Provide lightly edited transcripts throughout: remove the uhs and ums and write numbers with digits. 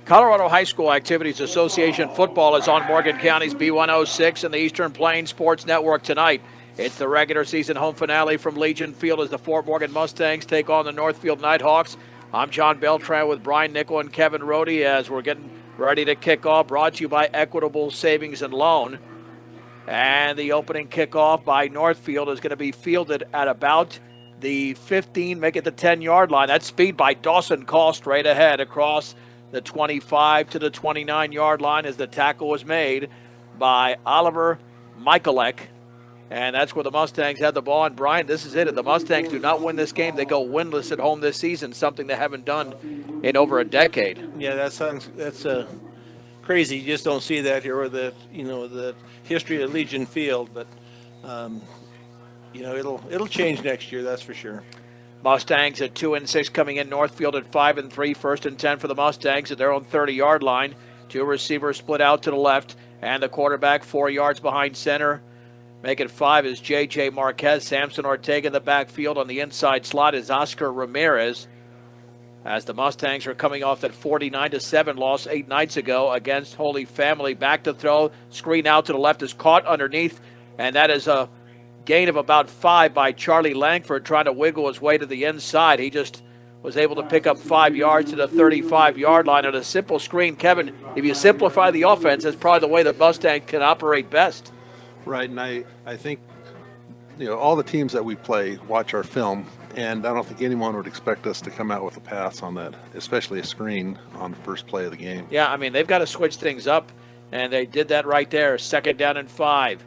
Colorado High School Activities Association football is on Morgan County's B106 and the Eastern Plains Sports Network tonight. It's the regular season home finale from Legion Field as the Fort Morgan Mustangs take on the Northfield Nighthawks. I'm John Beltran with Brian Nickel and Kevin Rohde as we're getting ready to kick off, brought to you by Equitable Savings and Loan. And the opening kickoff by Northfield is going to be fielded at about the 15, make it the 10-yard line. That's speed by Dawson Call straight ahead across the 25 to the 29-yard line as the tackle was made by Oliver Michalek. And that's where the Mustangs had the ball. And, Brian, this is it. If the Mustangs do not win this game, they go winless at home this season, something they haven't done in over a decade. Yeah, that's crazy. You just don't see that here with the history of Legion Field. But, it'll change next year, that's for sure. Mustangs at 2-6 coming in. Northfield at 5-3. 1st and 10 for the Mustangs at their own 30-yard line. Two receivers split out to the left, and the quarterback 4 yards behind center. Make it 5 is J.J. Marquez. Samson Ortega in the backfield. On the inside slot is Oscar Ramirez. As the Mustangs are coming off that 49-7 loss 8 nights ago against Holy Family. Back to throw. Screen out to the left is caught underneath, and that is a gain of about 5 by Charlie Langford trying to wiggle his way to the inside. He just was able to pick up 5 yards to the 35-yard line on a simple screen. Kevin, if you simplify the offense, that's probably the way the Mustangs can operate best. Right, and I think, all the teams that we play watch our film, and I don't think anyone would expect us to come out with a pass on that, especially a screen on the first play of the game. Yeah, I mean, they've got to switch things up, and they did that right there. 2nd down and 5.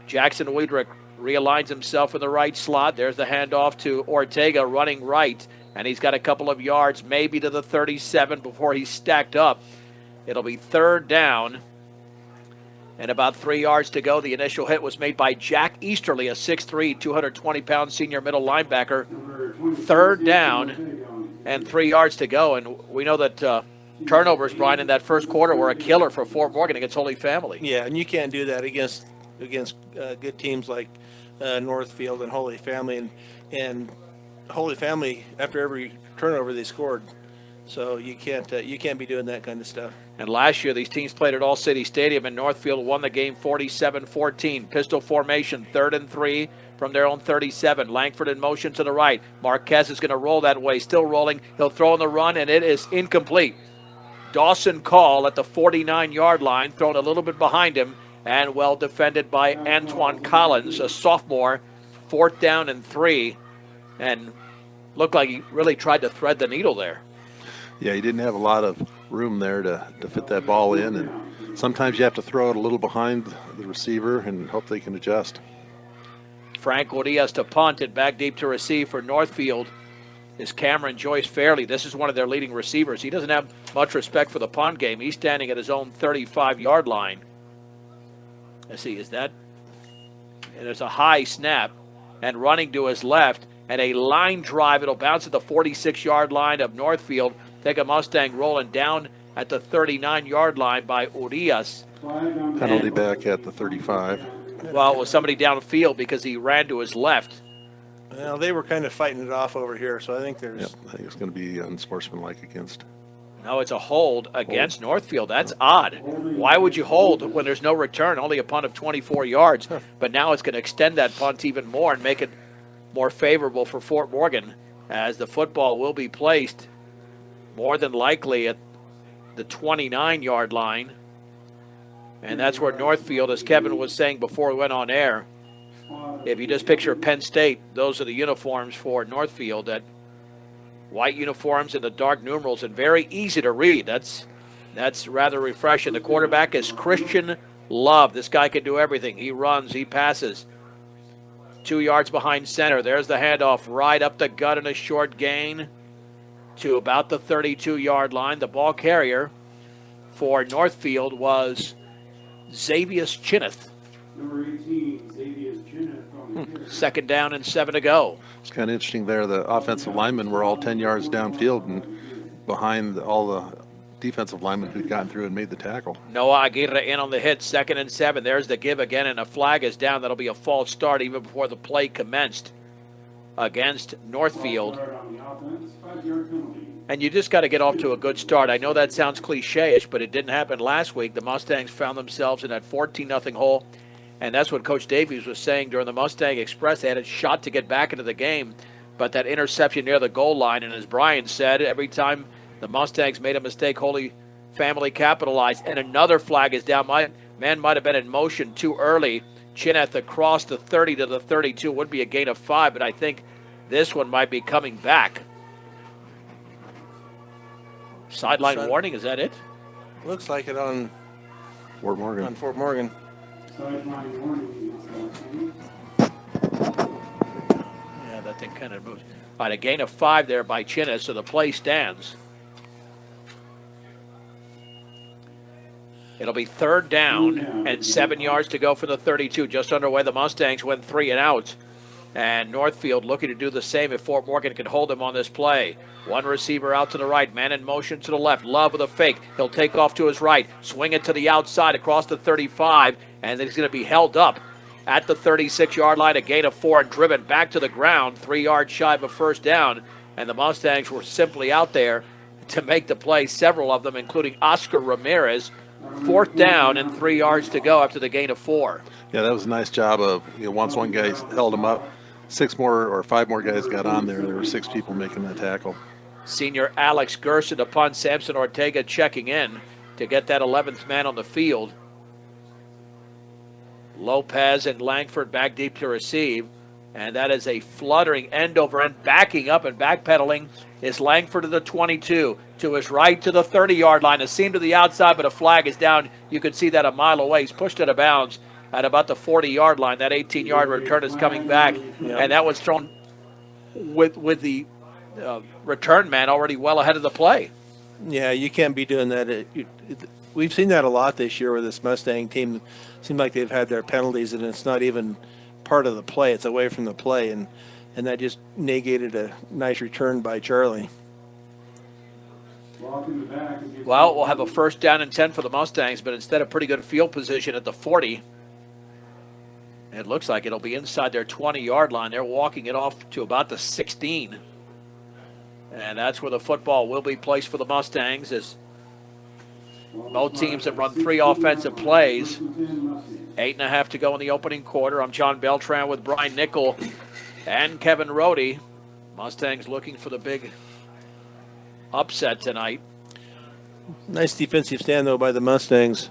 Jackson Wiedrich realigns himself in the right slot. There's the handoff to Ortega running right, and he's got a couple of yards, maybe to the 37 before he's stacked up. It'll be 3rd down and about 3 yards to go. The initial hit was made by Jack Easterly, a 6'3", 220-pound senior middle linebacker. 3rd down and 3 yards to go, and we know that turnovers, Brian, in that first quarter were a killer for Fort Morgan against Holy Family. Yeah, and you can't do that against good teams like Northfield and Holy Family, and Holy Family, after every turnover they scored. So you can't be doing that kind of stuff. And last year these teams played at All City Stadium, and Northfield won the game 47-14. Pistol formation, 3rd and 3 from their own 37. Langford in motion to the right. Marquez is going to roll that way, still rolling. He'll throw on the run, and it is incomplete. Dawson Call at the 49-yard line, thrown a little bit behind him, and well defended by Antoine Collins, a sophomore. 4th down and 3, and looked like he really tried to thread the needle there. Yeah, he didn't have a lot of room there to fit that ball in, and sometimes you have to throw it a little behind the receiver and hope they can adjust. Frank Urias to punt it, back deep to receive for Northfield is Cameron Joyce Fairley. This is one of their leading receivers. He doesn't have much respect for the punt game. He's standing at his own 35-yard line. Let's see, is that? And there's a high snap, and running to his left, and a line drive. It'll bounce at the 46-yard line of Northfield. Take a Mustang rolling down at the 39-yard line by Urias. Penalty back at the 35. Well, it was somebody downfield because he ran to his left. Well, they were kind of fighting it off over here, so I think there's... Yep, I think it's going to be unsportsmanlike against... No, it's a hold against Northfield. That's odd. Why would you hold when there's no return, only a punt of 24 yards? But now it's going to extend that punt even more and make it more favorable for Fort Morgan, as the football will be placed more than likely at the 29-yard line. And that's where Northfield, as Kevin was saying before we went on air, if you just picture Penn State, those are the uniforms for Northfield, that white uniforms and the dark numerals, and very easy to read. That's rather refreshing. The quarterback is Christian Love. This guy can do everything. He runs, he passes. 2 yards behind center. There's the handoff right up the gut and a short gain to about the 32-yard line. The ball carrier for Northfield was Xavius Chineth. Number 18, Xavius Chineth. 2nd down and 7 to go. It's kind of interesting there. The offensive linemen were all 10 yards downfield and behind all the defensive linemen who'd gotten through and made the tackle. Noah Aguirre in on the hit, 2nd and 7. There's the give again, and a flag is down. That'll be a false start even before the play commenced against Northfield. And you just got to get off to a good start. I know that sounds cliche-ish, but it didn't happen last week. The Mustangs found themselves in that 14-0 hole, and that's what Coach Davies was saying during the Mustang Express. They had a shot to get back into the game, but that interception near the goal line, and as Brian said, every time the Mustangs made a mistake, Holy Family capitalized, and another flag is down. My man might have been in motion too early. Chineth across the 30 to the 32 would be a gain of 5, but I think this one might be coming back. Sideline warning, is that it? Looks like it on Fort Morgan. Fort Morgan. Sideline warning. Yeah, that thing kind of moves. All right, a gain of 5 there by Chineth, so the play stands. It'll be 3rd down and 7 yards to go for the 32. Just underway, the Mustangs went 3 and out. And Northfield looking to do the same if Fort Morgan can hold them on this play. One receiver out to the right, man in motion to the left. Love with a fake. He'll take off to his right, swing it to the outside across the 35, and then he's going to be held up at the 36-yard line. A gain of 4 and driven back to the ground, 3 yards shy of a first down. And the Mustangs were simply out there to make the play, several of them, including Oscar Ramirez. 4th down and 3 yards to go after the gain of 4. Yeah, that was a nice job of, once one guy held him up, 5 more guys got on there. There were 6 people making that tackle. Senior Alex Gerson upon Samson Ortega checking in to get that 11th man on the field. Lopez and Langford back deep to receive. And that is a fluttering end over end. Backing up and backpedaling is Langford to the 22. To his right to the 30-yard line. A seam to the outside, but a flag is down. You can see that a mile away. He's pushed out of bounds at about the 40-yard line. That 18-yard return is coming back. And that was thrown with the return man already well ahead of the play. Yeah, you can't be doing that. We've seen that a lot this year with this Mustang team. Seems like they've had their penalties, and it's not even part of the play. It's away from the play, and that just negated a nice return by Charlie. Well, we'll have a 1st down and 10 for the Mustangs, but instead of pretty good field position at the 40, it looks like it'll be inside their 20-yard line. They're walking it off to about the 16. And that's where the football will be placed for the Mustangs, as both teams have run 3 offensive plays. 8.5 to go in the opening quarter. I'm John Beltran with Brian Nickel and Kevin Rohde. Mustangs looking for the big upset tonight. Nice defensive stand, though, by the Mustangs.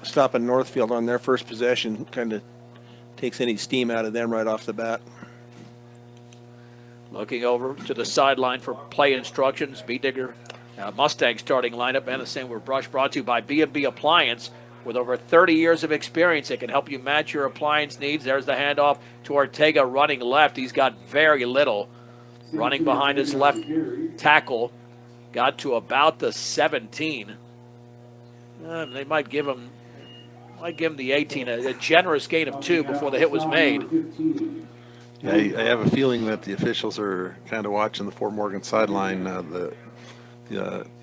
Stopping Northfield on their first possession kind of takes any steam out of them right off the bat. Looking over to the sideline for play instructions. B-Digger, Mustang starting lineup, and the same were brought to you by B&B Appliance. With over 30 years of experience, it can help you match your appliance needs. There's the handoff to Ortega running left. He's got very little. Running behind his left tackle. Got to about the 17. They might give him the 18, a generous gain of 2 before the hit was made. Yeah, I have a feeling that the officials are kind of watching the Fort Morgan sideline. The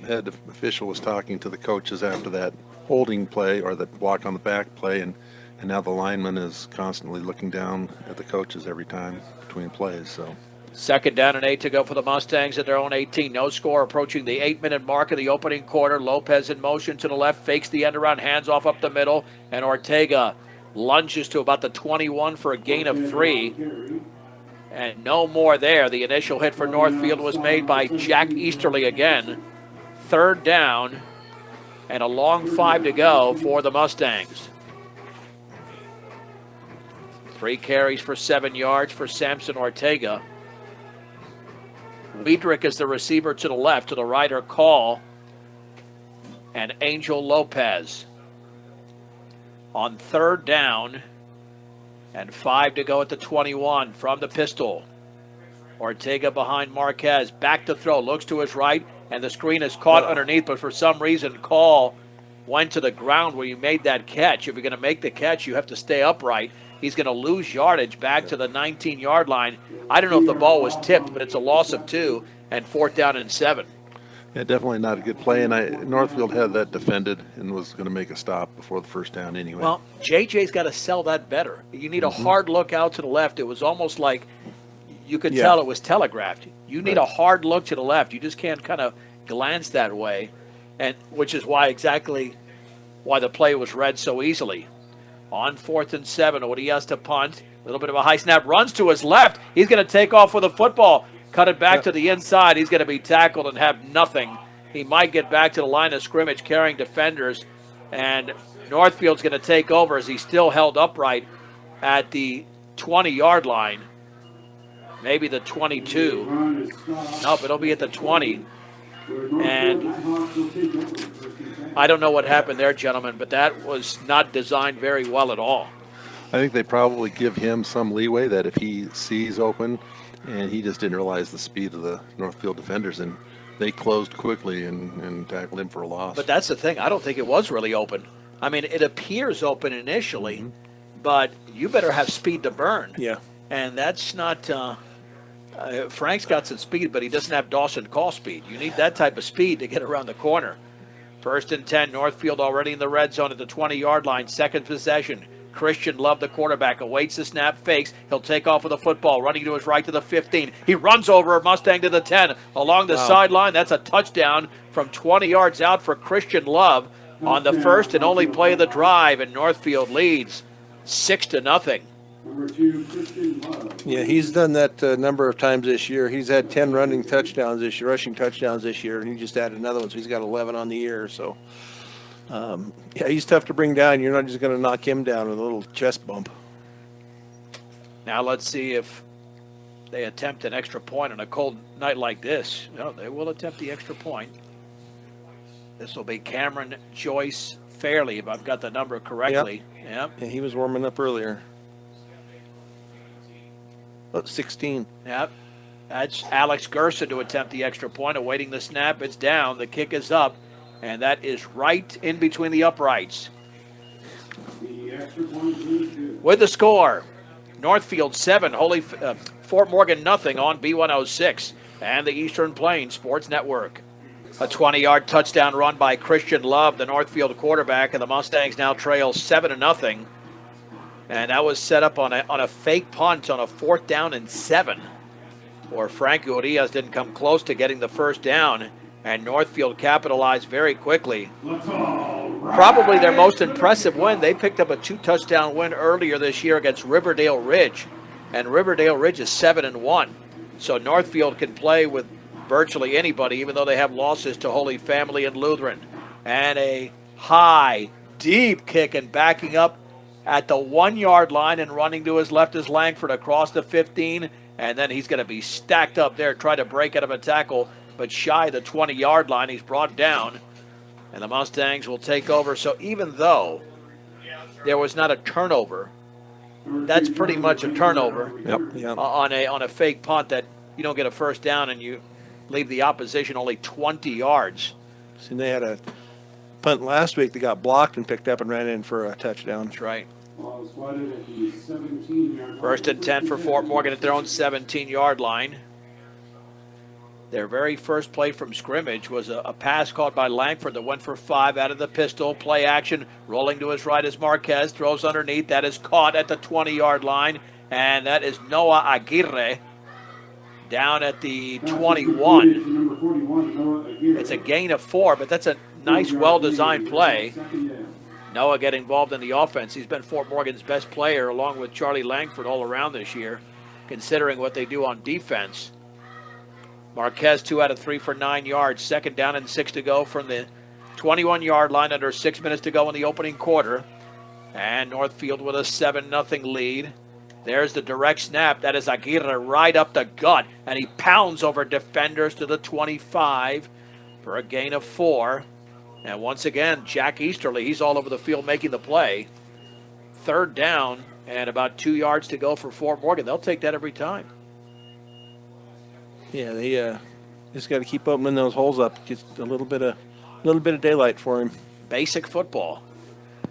head official was talking to the coaches after that holding play or the walk on the back play, and now the lineman is constantly looking down at the coaches every time between plays. So 2nd down and 8 to go for the Mustangs at their own 18. No score, approaching the 8-minute mark of the opening quarter. Lopez in motion to the left, fakes the end around, hands off up the middle, and Ortega lunges to about the 21 for a gain of 3. And no more there. The initial hit for Northfield was made by Jack Easterly again. 3rd down and a long 5 to go for the Mustangs. 3 carries for 7 yards for Samson Ortega. Wiedrich is the receiver to the left. To the right are Call and Angel Lopez. On 3rd down and 5 to go at the 21 from the pistol. Ortega behind Marquez. Back to throw. Looks to his right, and the screen is caught underneath, but for some reason Call went to the ground where you made that catch. If you're going to make the catch, you have to stay upright. He's going to lose yardage back to the 19-yard line. I don't know if the ball was tipped, but it's a loss of 2 and 4th down and 7. yeah, definitely not a good play. And Northfield had that defended and was going to make a stop before the first down anyway. Well, JJ's got to sell that better. You need a hard look out to the left. It was almost like you could tell it was telegraphed. You need a hard look to the left. You just can't kind of glance that way, and which is why the play was read so easily. On 4th and 7, Odi has to punt. A little bit of a high snap. Runs to his left. He's going to take off with the football. Cut it back to the inside. He's going to be tackled and have nothing. He might get back to the line of scrimmage carrying defenders. And Northfield's going to take over as he's still held upright at the 20-yard line. Maybe the 22. Nope, it'll be at the 20. And I don't know what happened there, gentlemen, but that was not designed very well at all. I think they probably give him some leeway that if he sees open, and he just didn't realize the speed of the Northfield defenders, and they closed quickly and tackled him for a loss. But that's the thing. I don't think it was really open. I mean, it appears open initially, but you better have speed to burn. Yeah. And that's not Frank's got some speed, but he doesn't have Dawson Call speed. You need that type of speed to get around the corner. 1st and 10, Northfield already in the red zone at the 20-yard line. Second possession. Christian Love, the quarterback, awaits the snap, fakes. He'll take off with the football, running to his right to the 15. He runs over a Mustang to the 10. Along the sideline, that's a touchdown from 20 yards out for Christian Love on the first and only play of the drive, and Northfield leads 6-0. Number 2, Christian Love. Yeah, he's done that a number of times this year. He's had 10 rushing touchdowns this year, and he just added another one, so he's got 11 on the year. So, yeah, he's tough to bring down. You're not just going to knock him down with a little chest bump. Now let's see if they attempt an extra point on a cold night like this. No, they will attempt the extra point. This will be Cameron Joyce Fairley, if I've got the number correctly. Yep. Yeah, he was warming up earlier. Oh, 16. Yep. That's Alex Gerson to attempt the extra point. Awaiting the snap. It's down. The kick is up. And that is right in between the uprights. The extra point is good. With the score, Northfield 7, Fort Morgan nothing on B106 and the Eastern Plains Sports Network. A 20-yard touchdown run by Christian Love, the Northfield quarterback, and the Mustangs now trail 7-0. And that was set up on a fake punt on a 4th down and 7, where Frank Urias didn't come close to getting the first down, and Northfield capitalized very quickly. Probably their most impressive win. They picked up a 2-touchdown win earlier this year against Riverdale Ridge, and Riverdale Ridge is 7-1. So Northfield can play with virtually anybody, even though they have losses to Holy Family and Lutheran. And a high, deep kick, and backing up at the 1-yard line and running to his left is Langford across the 15, and then he's going to be stacked up there, try to break out of a tackle, but shy the 20-yard line. He's brought down, and the Mustangs will take over. So even though there was not a turnover, that's pretty much a turnover. Yep. On a fake punt that you don't get a first down and you leave the opposition only 20 yards. See, they had a punt last week that got blocked and picked up and ran in for a touchdown. That's right. Ball is spotted at the 17-yard line. 1st and 10 for Fort Morgan at their own 17-yard line. Their very first play from scrimmage was a pass caught by Langford that went for 5 out of the pistol. Play action, rolling to his right is Marquez, throws underneath. That is caught at the 20-yard line, and that is Noah Aguirre down at the 21. Number 41, Noah Aguirre. It's a gain of 4, but that's a nice, well-designed play. Noah getting involved in the offense. He's been Fort Morgan's best player along with Charlie Langford all around this year, considering what they do on defense. Marquez 2 out of 3 for 9 yards. 2nd down and 6 to go from the 21-yard line, under 6 minutes to go in the opening quarter. And Northfield with a 7-0 lead. There's the direct snap. That is Aguirre right up the gut, and he pounds over defenders to the 25 for a gain of 4. And once again, Jack Easterly, he's all over the field making the play. 3rd down and about 2 yards to go for Fort Morgan. They'll take that every time. Yeah, they just got to keep opening those holes up. Just a little bit of daylight for him. Basic football.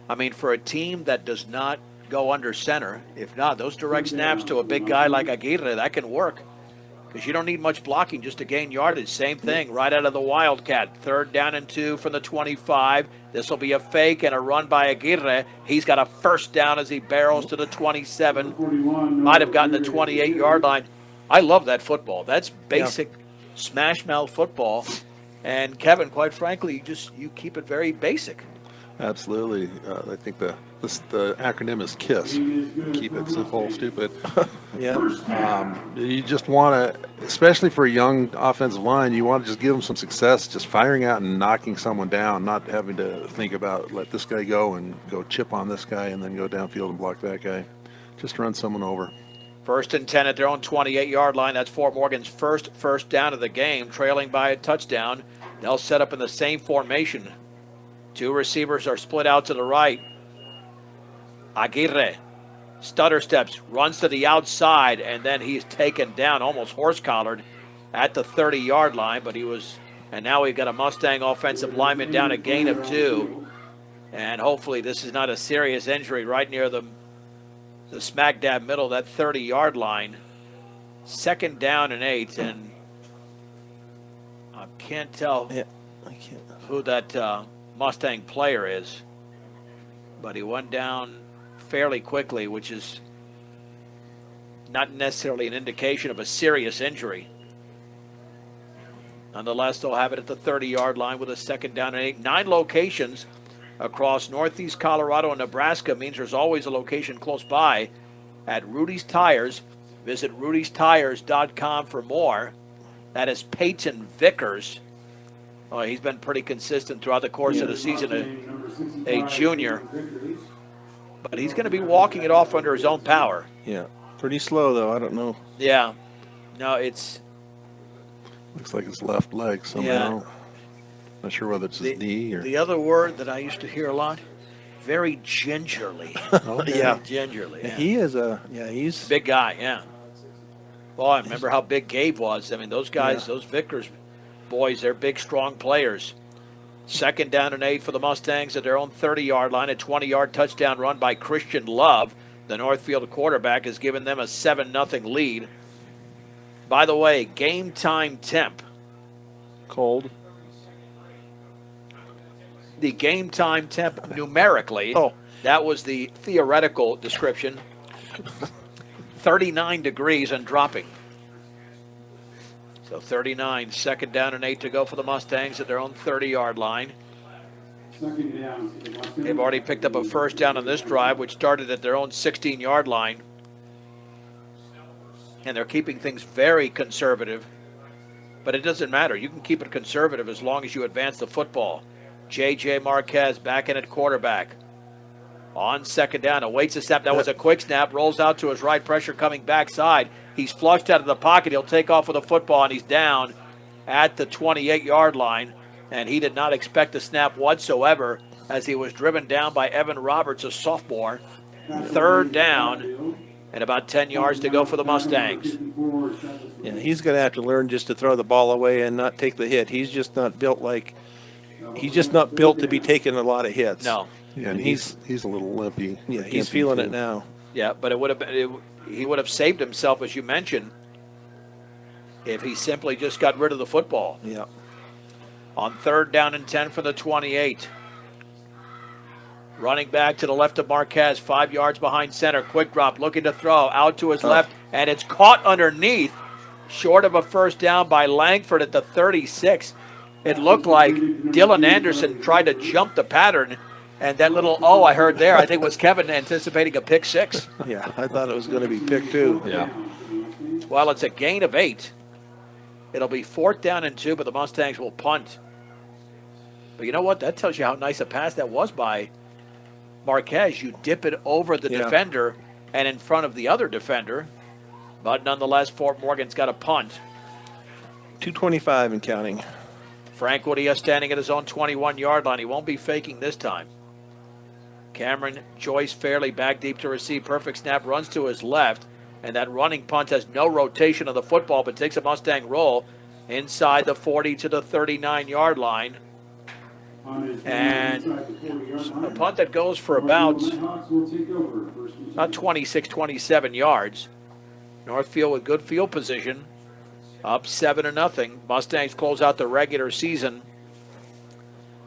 I mean, for a team that does not go under center, if not, those direct snaps to a big guy like Aguirre, that can work. Because you don't need much blocking just to gain yardage. Same thing, right out of the Wildcat. 3rd down and 2 from the 25. This will be a fake and a run by Aguirre. He's got a 1st down as he barrels to the 27. Might have gotten the 28-yard line. I love that football. That's basic smash mouth football. And Kevin, quite frankly, you keep it very basic. Absolutely. I think the acronym is KISS. Keep it simple, stupid. Yeah. You just want to, especially for a young offensive line, you want to just give them some success, just firing out and knocking someone down, not having to think about let this guy go and go chip on this guy and then go downfield and block that guy. Just run someone over. 1st and 10 at their own 28-yard line. That's Fort Morgan's first down of the game, trailing by a touchdown. They'll set up in the same formation. 2 receivers are split out to the right. Aguirre stutter steps, runs to the outside, and then he's taken down, almost horse-collared at the 30-yard line. But and now we've got a Mustang offensive lineman down a gain of 2. And hopefully this is not a serious injury right near the smack dab middle of that 30-yard line. 2nd down and 8, and I can't tell who that Mustang player is, but he went down fairly quickly, which is not necessarily an indication of a serious injury. Nonetheless, they'll have it at the 30-yard line with a 2nd down and 8. 9 locations across northeast Colorado and Nebraska means there's always a location close by at Rudy's Tires. Visit rudystires.com for more. That is Peyton Vickers. Oh, he's been pretty consistent throughout the course of the season, a junior. But he's going to be walking it off under his own power. Yeah. Pretty slow, though. I don't know. Yeah. No, it's... Looks like his left leg somehow. Yeah. Not sure whether it's his knee or... The other word that I used to hear a lot, very gingerly. Yeah. Gingerly. Yeah. He is he's... Big guy, yeah. Well, I remember how big Gabe was. I mean, those guys, those Vickers boys, they're big, strong players. 2nd down and 8 for the Mustangs at their own 30-yard line. A 20-yard touchdown run by Christian Love. The Northfield quarterback has given them a 7-0 lead. By the way, game time temp. Cold. The game time temp numerically, that was the theoretical description, 39 degrees and dropping. So 39, 2nd down and 8 to go for the Mustangs at their own 30-yard line. They've already picked up a 1st down on this drive, which started at their own 16-yard line. And they're keeping things very conservative. But it doesn't matter. You can keep it conservative as long as you advance the football. J.J. Marquez back in at quarterback. On 2nd down, awaits a snap. That was a quick snap. Rolls out to his right, pressure coming backside. He's flushed out of the pocket. He'll take off with the football, and he's down at the 28-yard line. And he did not expect a snap whatsoever as he was driven down by Evan Roberts, a sophomore. 3rd down and about 10 yards to go for the Mustangs. Yeah, he's going to have to learn just to throw the ball away and not take the hit. He's just not built to be taking a lot of hits. No. Yeah, and he's a little limpy. Yeah, he's feeling it now. Yeah, but he would have saved himself, as you mentioned, if he simply just got rid of the football. Yeah. On 3rd down and 10 for the 28. Running back to the left of Marquez, 5 yards behind center. Quick drop, looking to throw out to his left, and it's caught underneath, short of a 1st down by Langford at the 36. It looked like Dylan Anderson tried to jump the pattern, and that little I heard there, I think was Kevin anticipating a pick 6. Yeah, I thought it was going to be pick 2. Yeah. Well, it's a gain of 8. It'll be 4th down and 2, but the Mustangs will punt. But you know what? That tells you how nice a pass that was by Marquez. You dip it over the defender and in front of the other defender. But nonetheless, Fort Morgan's got a punt. 2:25 and counting. Frank Woodea standing at his own 21-yard line. He won't be faking this time. Cameron Joyce fairly back deep to receive. Perfect snap, runs to his left. And that running punt has no rotation of the football, but takes a Mustang roll inside the 40 to the 39-yard line. And a punt that goes for about 26, 27 yards. Northfield with good field position. Up 7-0. Mustangs close out the regular season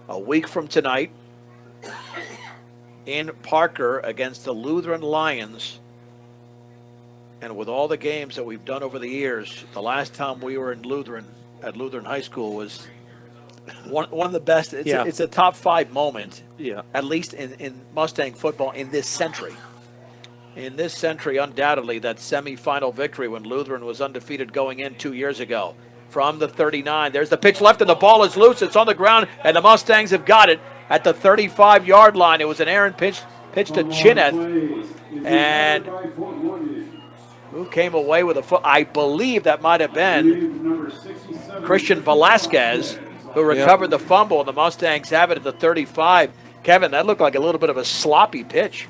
a week from tonight in Parker against the Lutheran Lions. And with all the games that we've done over the years, the last time we were in Lutheran, at Lutheran High School, was one of the best. It's a top 5 moment, at least in Mustang football in this century. In this century, undoubtedly, that semifinal victory when Lutheran was undefeated going in 2 years ago. From the 39, there's the pitch left, and the ball is loose. It's on the ground, and the Mustangs have got it at the 35-yard line. It was an errant pitch to Chineth, and who came away with a foot? I believe that might have been Christian Velasquez, who recovered the fumble, and the Mustangs have it at the 35. Kevin, that looked like a little bit of a sloppy pitch.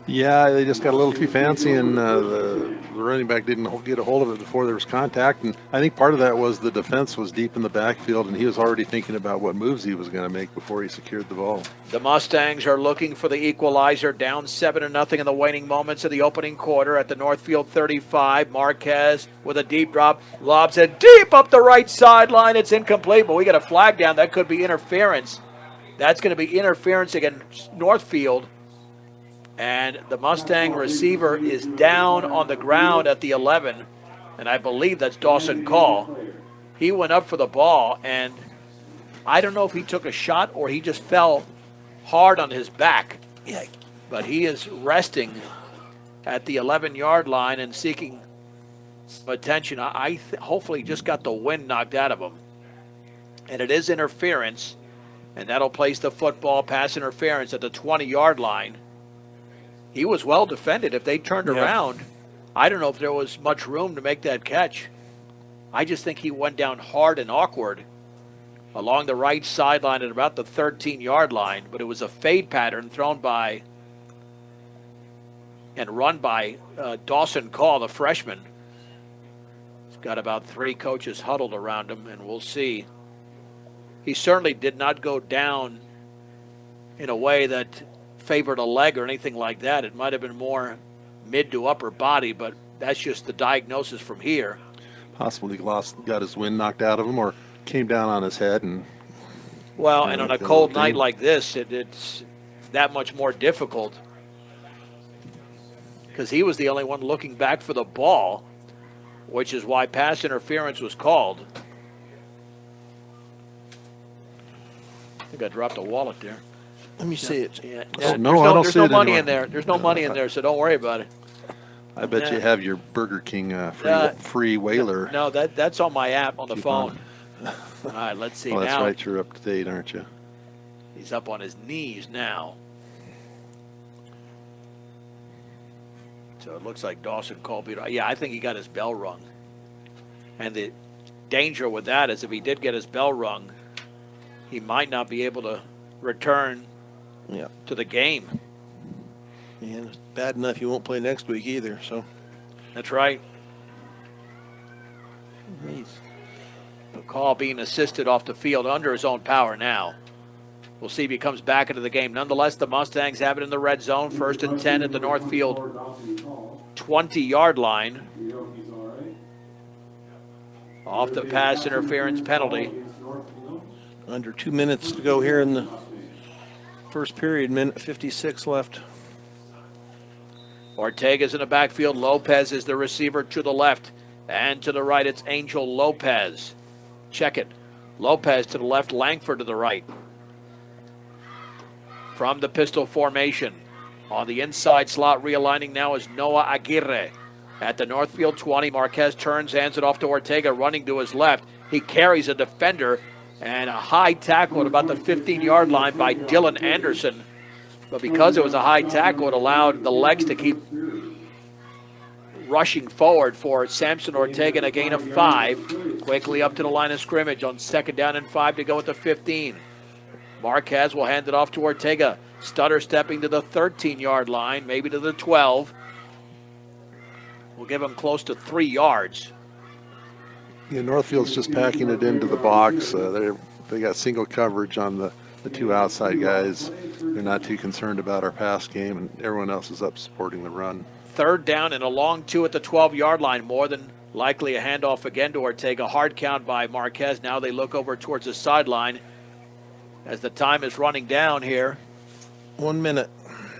Yeah, they just got a little too fancy, and the running back didn't get a hold of it before there was contact. And I think part of that was the defense was deep in the backfield, and he was already thinking about what moves he was going to make before he secured the ball. The Mustangs are looking for the equalizer, down 7-0 in the waning moments of the opening quarter at the Northfield 35. Marquez with a deep drop, lobs it deep up the right sideline. It's incomplete, but we got a flag down. That could be interference. That's going to be interference against Northfield. And the Mustang receiver is down on the ground at the 11, and I believe that's Dawson Call. He went up for the ball, and I don't know if he took a shot or he just fell hard on his back. But he is resting at the 11-yard line and seeking some attention. Hopefully just got the wind knocked out of him. And it is interference, and that'll place the football pass interference at the 20-yard line. He was well defended. If they turned around, I don't know if there was much room to make that catch. I just think he went down hard and awkward along the right sideline at about the 13-yard line, but it was a fade pattern thrown by and run by Dawson Call, the freshman. He's got about 3 coaches huddled around him, and we'll see. He certainly did not go down in a way that favored a leg or anything like that. It might have been more mid to upper body, but that's just the diagnosis from here. Possibly got his wind knocked out of him or came down on his head. And on a cold night like this, it's that much more difficult because he was the only one looking back for the ball, which is why pass interference was called. I think I dropped a wallet there. Let me see it. Yeah. I don't see no it money anywhere. in there. There's no money in there, so don't worry about it. I bet you have your Burger King free whaler. No, that's on my app on the phone. All right, let's see Oh, that's now. right. You're up to date, aren't you? He's up on his knees now. So it looks like Dawson Colby. Yeah, I think he got his bell rung. And the danger with that is if he did get his bell rung, he might not be able to return to the game. And it's bad enough he won't play next week either. So That's right. he's McCall being assisted off the field under his own power now. We'll see if he comes back into the game. Nonetheless, the Mustangs have it in the red zone. 1st and 10 at the Northfield 20-yard line. Off the pass interference penalty. under 2 minutes to go here in the first period. Minute 56 left. Ortega's in the backfield. Lopez is the receiver to the left. And to the right, it's Angel Lopez. Check it. Lopez to the left, Langford to the right. From the pistol formation. On the inside slot, realigning now is Noah Aguirre. At the Northfield 20, Marquez turns, hands it off to Ortega, running to his left. He carries a defender, and a high tackle at about the 15-yard line by Dylan Anderson. But because it was a high tackle, it allowed the legs to keep rushing forward for Samson Ortega and a gain of 5. Quickly up to the line of scrimmage on 2nd down and 5 to go at the 15. Marquez will hand it off to Ortega. Stutter stepping to the 13-yard line, maybe to the 12. We'll give him close to 3 yards. Yeah, Northfield's just packing it into the box. They got single coverage on the 2 outside guys. They're not too concerned about our pass game, and everyone else is up supporting the run. 3rd down and a long 2 at the 12-yard line. More than likely a handoff again to Ortega. Hard count by Marquez. Now they look over towards the sideline as the time is running down here. 1 minute.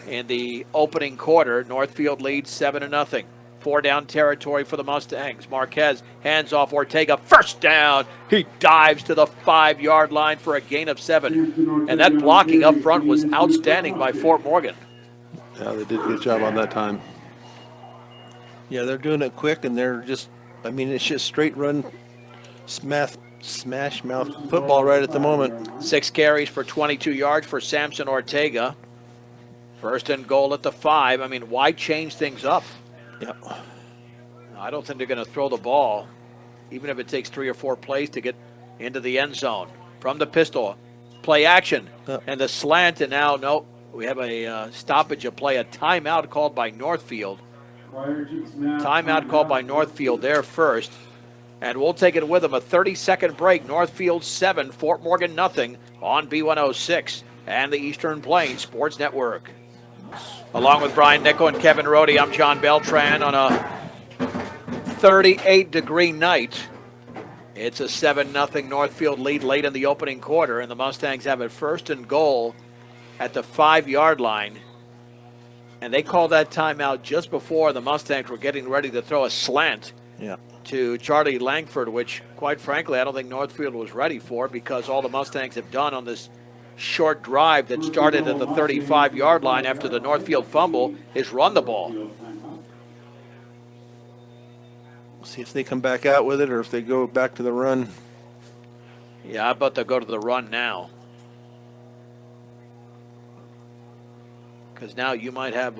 In the opening quarter, Northfield leads 7-0. 4-down territory for the Mustangs. Marquez hands off Ortega. First down. He dives to the 5-yard line for a gain of 7. And that blocking up front was outstanding by Fort Morgan. Yeah, they did a good job on that time. Yeah, they're doing it quick, and they're just, I mean, it's just straight run, smash mouth football right at the moment. 6 carries for 22 yards for Samson Ortega. First and goal at the 5. I mean, why change things up? Yeah. I don't think they're going to throw the ball, even if it takes 3 or 4 plays to get into the end zone. From the pistol, play action, and the slant, and now, nope, we have a stoppage of play, a timeout called by Northfield. Timeout called by Northfield there first. And we'll take it with them. A 30-second break. Northfield 7, Fort Morgan nothing on B106 and the Eastern Plains Sports Network. Along with Brian Nickel and Kevin Rohde, I'm John Beltran on a 38-degree night. It's a 7-0 Northfield lead late in the opening quarter, and the Mustangs have it first and goal at the 5-yard line. And they called that timeout just before the Mustangs were getting ready to throw a slant to Charlie Langford, which, quite frankly, I don't think Northfield was ready for, because all the Mustangs have done on this short drive that started at the 35-yard line after the Northfield fumble is run the ball. See if they come back out with it or if they go back to the run. Yeah, I bet they'll go to the run now. Because now you might have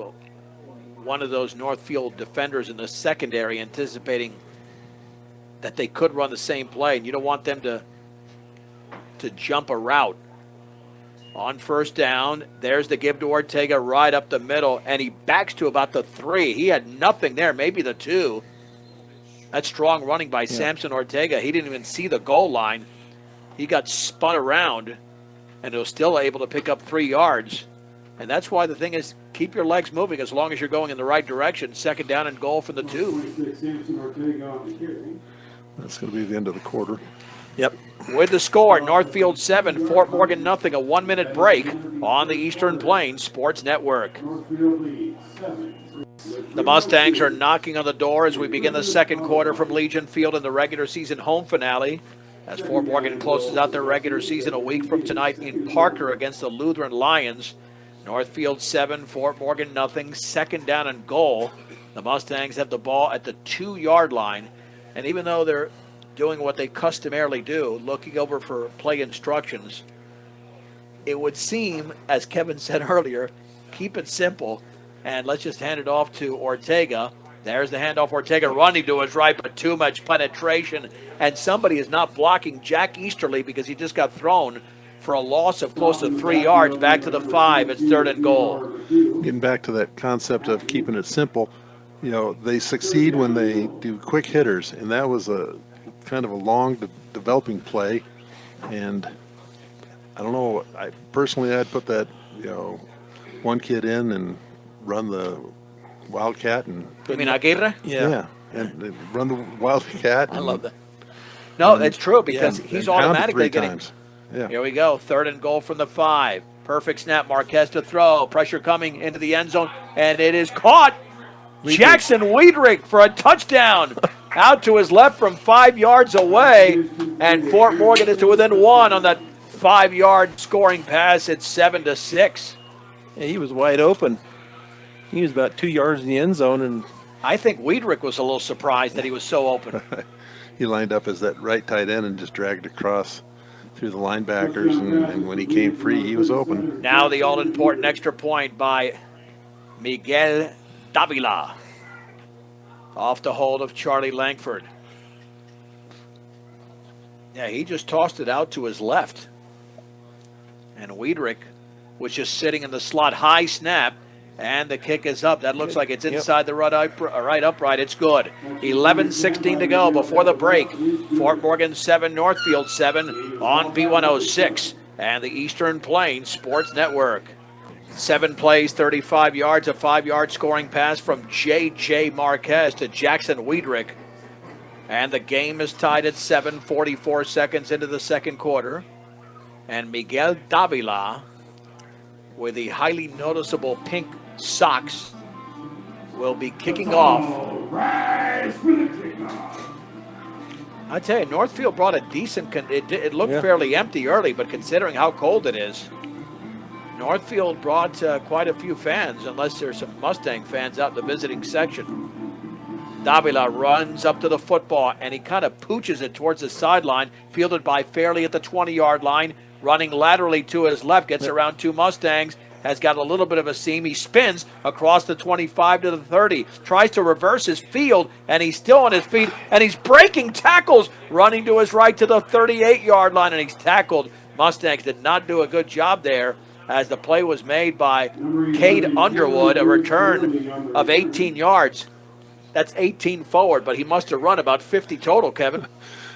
one of those Northfield defenders in the secondary anticipating that they could run the same play, and you don't want them to jump a route. On first down, there's the give to Ortega right up the middle, and he backs to about the 3. He had nothing there, maybe the 2. That's strong running by Samson Ortega. He didn't even see the goal line. He got spun around, and was still able to pick up 3 yards. And that's why the thing is, keep your legs moving as long as you're going in the right direction. Second down and goal from the 2. That's going to be the end of the quarter. Yep. With the score, Northfield 7, Fort Morgan nothing. A 1-minute break on the Eastern Plains Sports Network. The Mustangs are knocking on the door as we begin the second quarter from Legion Field in the regular season home finale, as Fort Morgan closes out their regular season a week from tonight in Parker against the Lutheran Lions. Northfield 7, Fort Morgan nothing. Second down and goal. The Mustangs have the ball at the 2-yard line. And even though they're doing what they customarily do, looking over for play instructions, it would seem, as Kevin said earlier, keep it simple and let's just hand it off to Ortega. There's the handoff. Ortega running to his right, but too much penetration. And somebody is not blocking Jack Easterly because he just got thrown for a loss of close to 3 yards. Back to the 5. It's third and goal. Getting back to that concept of keeping it simple, you know, they succeed when they do quick hitters, and that was a kind of a long developing play. And I don't know, I'd put that, you know, one kid in and run the Wildcat. And You mean Aguirre? yeah, and run the Wildcat. I love that. No, that's true, because he's automatically getting. Times. Yeah. Here we go. Third and goal from the 5. Perfect snap. Marquez to throw. Pressure coming into the end zone, and it is caught. Jackson Wiedrich for a touchdown. Out to his left from 5 yards away, and Fort Morgan is to within 1 on that 5-yard scoring pass. It's 7-6. Yeah, he was wide open. He was about 2 yards in the end zone, and I think Wiedrich was a little surprised that he was so open. He lined up as that right tight end and just dragged across through the linebackers, and when he came free, he was open. Now the all-important extra point by Miguel Davila. Off the hold of Charlie Langford. Yeah, he just tossed it out to his left. And Wiedrich was just sitting in the slot. High snap, and the kick is up. That looks like it's inside the right upright. It's good. 11:16 to go before the break. Fort Morgan 7, Northfield 7 on B106 and the Eastern Plains Sports Network. 7 plays, 35 yards, a 5-yard scoring pass from J.J. Marquez to Jackson Wiedrich. And the game is tied at 7, 44 seconds into the second quarter. And Miguel Davila, with the highly noticeable pink socks, will be kicking off Rise for the kickoff. I tell you, Northfield brought a decent. It looked Yeah. fairly empty early, but considering how cold it is, Northfield brought quite a few fans. Unless there's some Mustang fans out in the visiting section. Davila runs up to the football, and he kind of pooches it towards the sideline, fielded by Fairley at the 20-yard line, running laterally to his left, gets around two Mustangs, has got a little bit of a seam. He spins across the 25 to the 30, tries to reverse his field, and he's still on his feet, and he's breaking tackles, running to his right to the 38-yard line, and he's tackled. Mustangs did not do a good job there as the play was made by Cade Underwood, a return of 18 yards. That's 18 forward, but he must have run about 50 total, Kevin.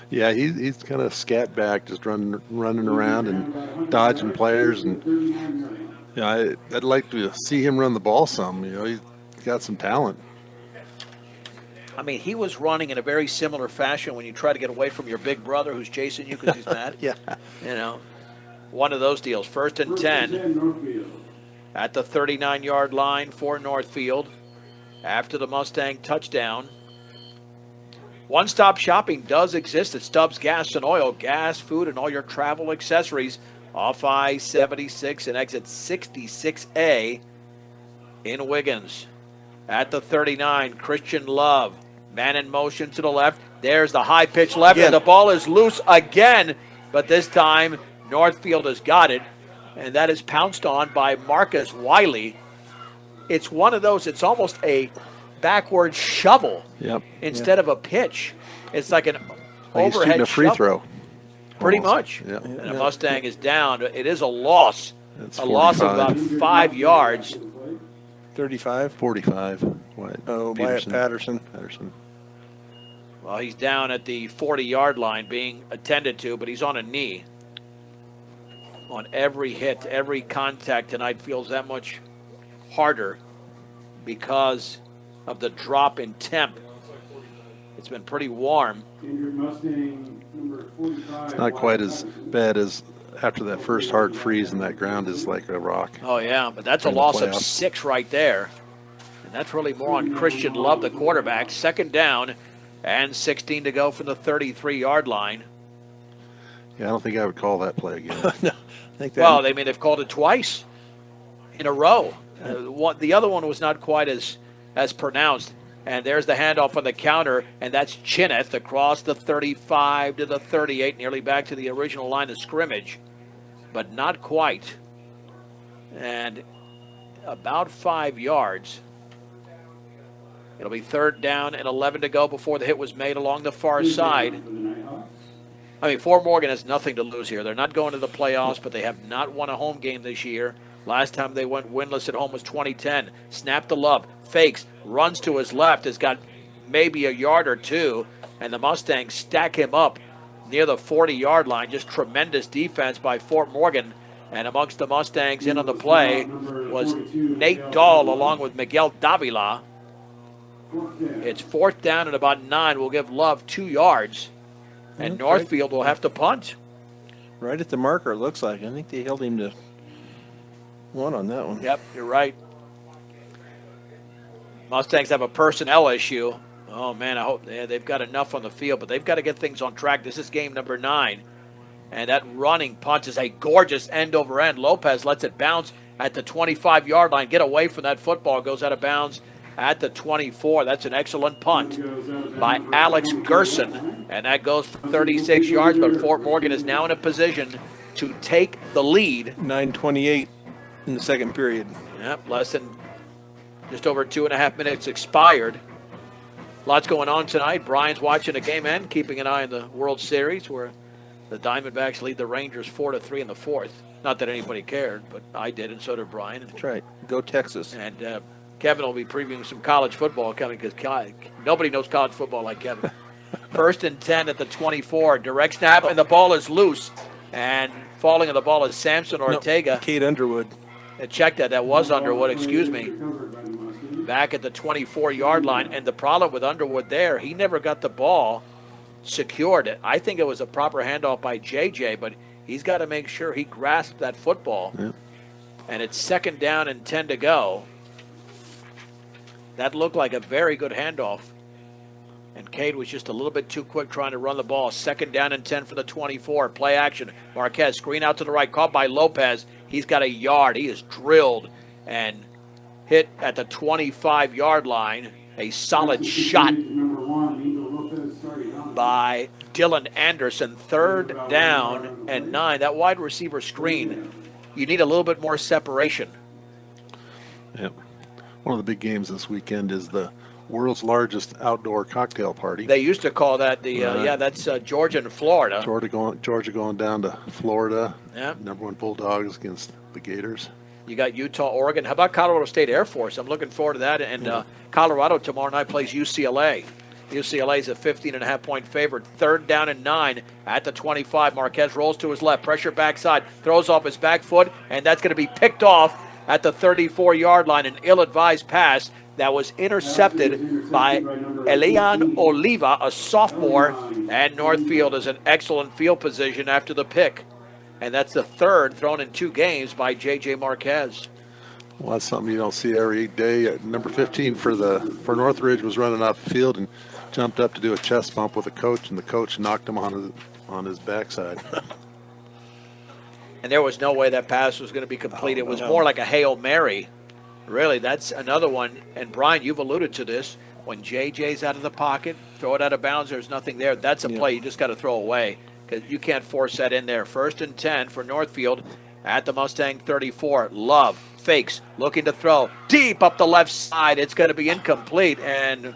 Yeah, he's kind of scat back, just running around and dodging players. And yeah, I'd like to see him run the ball some. He's got some talent. I mean, he was running in a very similar fashion when you try to get away from your big brother who's chasing you because he's mad. Yeah. One of those deals. First and 10 Northfield. at the 39-yard line for Northfield. After the Mustang touchdown. One-stop shopping does exist at Stubbs Gas and Oil. Gas, food, and all your travel accessories off I-76 and exit 66A in Wiggins. At the 39, Christian Love. Man in motion to the left. There's the high pitch left, Again. and the ball is loose again. But this time, Northfield has got it, and that is pounced on by Marcus Wiley. It's one of those, it's almost a backward shovel Yep. instead of a pitch. It's like an Like he's shooting overhead a free shovel. throw. Pretty Almost. much. Yeah. And the Mustang is down. It is a loss. It's A loss of 45. about 5 yards. 35. 45. What? Oh, Wyatt Patterson. Patterson. Well, he's down at the 40-yard line being attended to, but he's on a knee. On every hit, every contact tonight feels that much harder because of the drop in temp. It's been pretty warm. Injured Mustang number 45. It's not quite as bad as after that first hard freeze, and that ground is like a rock. Oh, yeah, but that's a In the loss of playoffs. 6 right there. And that's really more on Christian Love, the quarterback. Second down and 16 to go from the 33-yard line. Yeah, I don't think I would call that play again. No, I think that. Well, they've called it twice in a row. The other one was not quite as pronounced. And there's the handoff on the counter, and that's Chineth across the 35 to the 38, nearly back to the original line of scrimmage, but not quite. And about 5 yards. It'll be third down and 11 to go before the hit was made along the far side. For the Nighthawks. I mean, Fort Morgan has nothing to lose here. They're not going to the playoffs, but they have not won a home game this year. Last time they went winless at home was 2010. Snap to Love, fakes, runs to his left, has got maybe a yard or two, and the Mustangs stack him up near the 40-yard line. Just tremendous defense by Fort Morgan. And amongst the Mustangs in on the play was Nate Dahl along with Miguel Davila. It's fourth down and about 9. We'll give Love 2 yards. And Okay. Northfield will have to punt. Right at the marker, it looks like. I think they held him to 1 on that one. Yep, you're right. Mustangs have a personnel issue. Oh, man, I hope they've got enough on the field, but they've got to get things on track. This is game number 9. And that running punt is a gorgeous end-over-end. Lopez lets it bounce at the 25-yard line. Get away from that football. Goes out of bounds at the 24. That's an excellent punt by Alex Gerson. And that goes for 36 yards, but Fort Morgan is now in a position to take the lead. 9:28 in the second period. Yep, less than just over 2.5 minutes expired. Lots going on tonight. Brian's watching the game end, keeping an eye on the World Series where the Diamondbacks lead the Rangers 4-3 in the fourth. Not that anybody cared, but I did, and so did Brian. That's right. Go Texas. And Kevin will be previewing some college football coming because nobody knows college football like Kevin. First and 10 at the 24. Direct snap, and the ball is loose. And falling on the ball is Samson Ortega. Cade Underwood. Check that. That was Underwood, excuse me. Back at the 24-yard line. And the problem with Underwood there, he never got the ball secured. I think it was a proper handoff by JJ, but he's got to make sure he grasped that football. Yep. And it's second down and 10 to go. That looked like a very good handoff. And Cade was just a little bit too quick trying to run the ball. 2nd down and 10 for the 24. Play action. Marquez screen out to the right. Caught by Lopez. He's got a yard. He is drilled and hit at the 25-yard line. A solid shot by Dylan Anderson. 3rd down and 9. That wide receiver screen, you need a little bit more separation. Yep. One of the big games this weekend is the world's largest outdoor cocktail party. They used to call that the, that's Georgia and Florida. Georgia going down to Florida. Yeah. Number 1 Bulldogs against the Gators. You got Utah, Oregon. How about Colorado State Air Force? I'm looking forward to that. And Colorado tomorrow night plays UCLA. UCLA is a 15.5-point favorite. 3rd down and 9 at the 25. Marquez rolls to his left. Pressure backside. Throws off his back foot. And that's going to be picked off at the 34-yard line. An ill-advised pass that was intercepted by Elian Oliva, a sophomore. And Northfield is in excellent field position after the pick. And that's the 3rd thrown in 2 games by J.J. Marquez. Well, that's something you don't see every day. Number 15 for Northridge was running off the field and jumped up to do a chest bump with the coach, and the coach knocked him on his backside. And there was no way that pass was going to be complete. It was more like a Hail Mary. Really, that's another one. And, Brian, you've alluded to this. When J.J.'s out of the pocket, throw it out of bounds, there's nothing there. That's a play you just got to throw away because you can't force that in there. 1st and 10 for Northfield at the Mustang 34. Love fakes, looking to throw deep up the left side. It's going to be incomplete. And,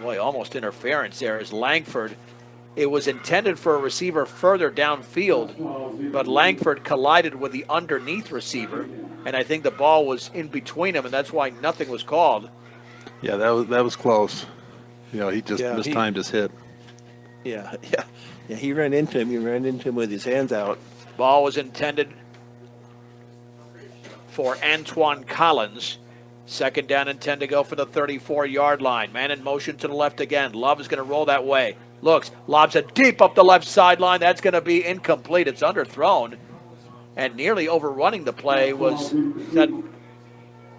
boy, almost interference there is Langford. It was intended for a receiver further downfield, but Langford collided with the underneath receiver, and I think the ball was in between them, and that's why nothing was called. Yeah, that was close. He just mistimed his hit. Yeah, he ran into him. He ran into him with his hands out. Ball was intended for Antoine Collins. 2nd down and 10 to go for the 34-yard line. Man in motion to the left again. Love is going to roll that way. Looks, lobs it deep up the left sideline. That's going to be incomplete. It's underthrown. And nearly overrunning the play was that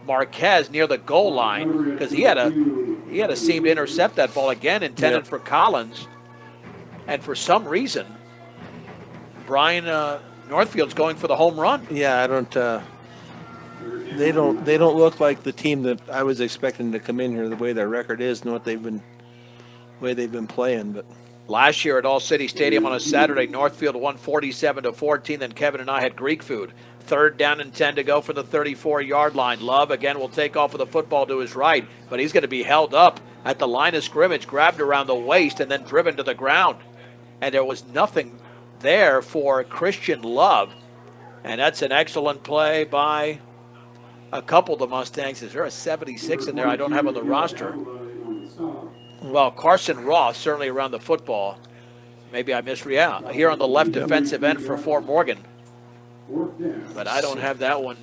Marquez near the goal line because he had a seem to intercept that ball again, intended for Collins. And for some reason, Brian, Northfield's going for the home run. Yeah, I don't. They don't look like the team that I was expecting to come in here. The way their record is and the way they've been playing, but. Last year at All City Stadium on a Saturday, Northfield won 47-14. Then Kevin and I had Greek food. 3rd down and 10 to go for the 34-yard line. Love again will take off with the football to his right, but he's going to be held up at the line of scrimmage, grabbed around the waist, and then driven to the ground. And there was nothing there for Christian Love. And that's an excellent play by a couple of the Mustangs. Is there a 76 in there I don't have on the roster? Well, Carson Ross certainly around the football. Maybe I misread. Here on the left defensive end for Fort Morgan. But I don't have that one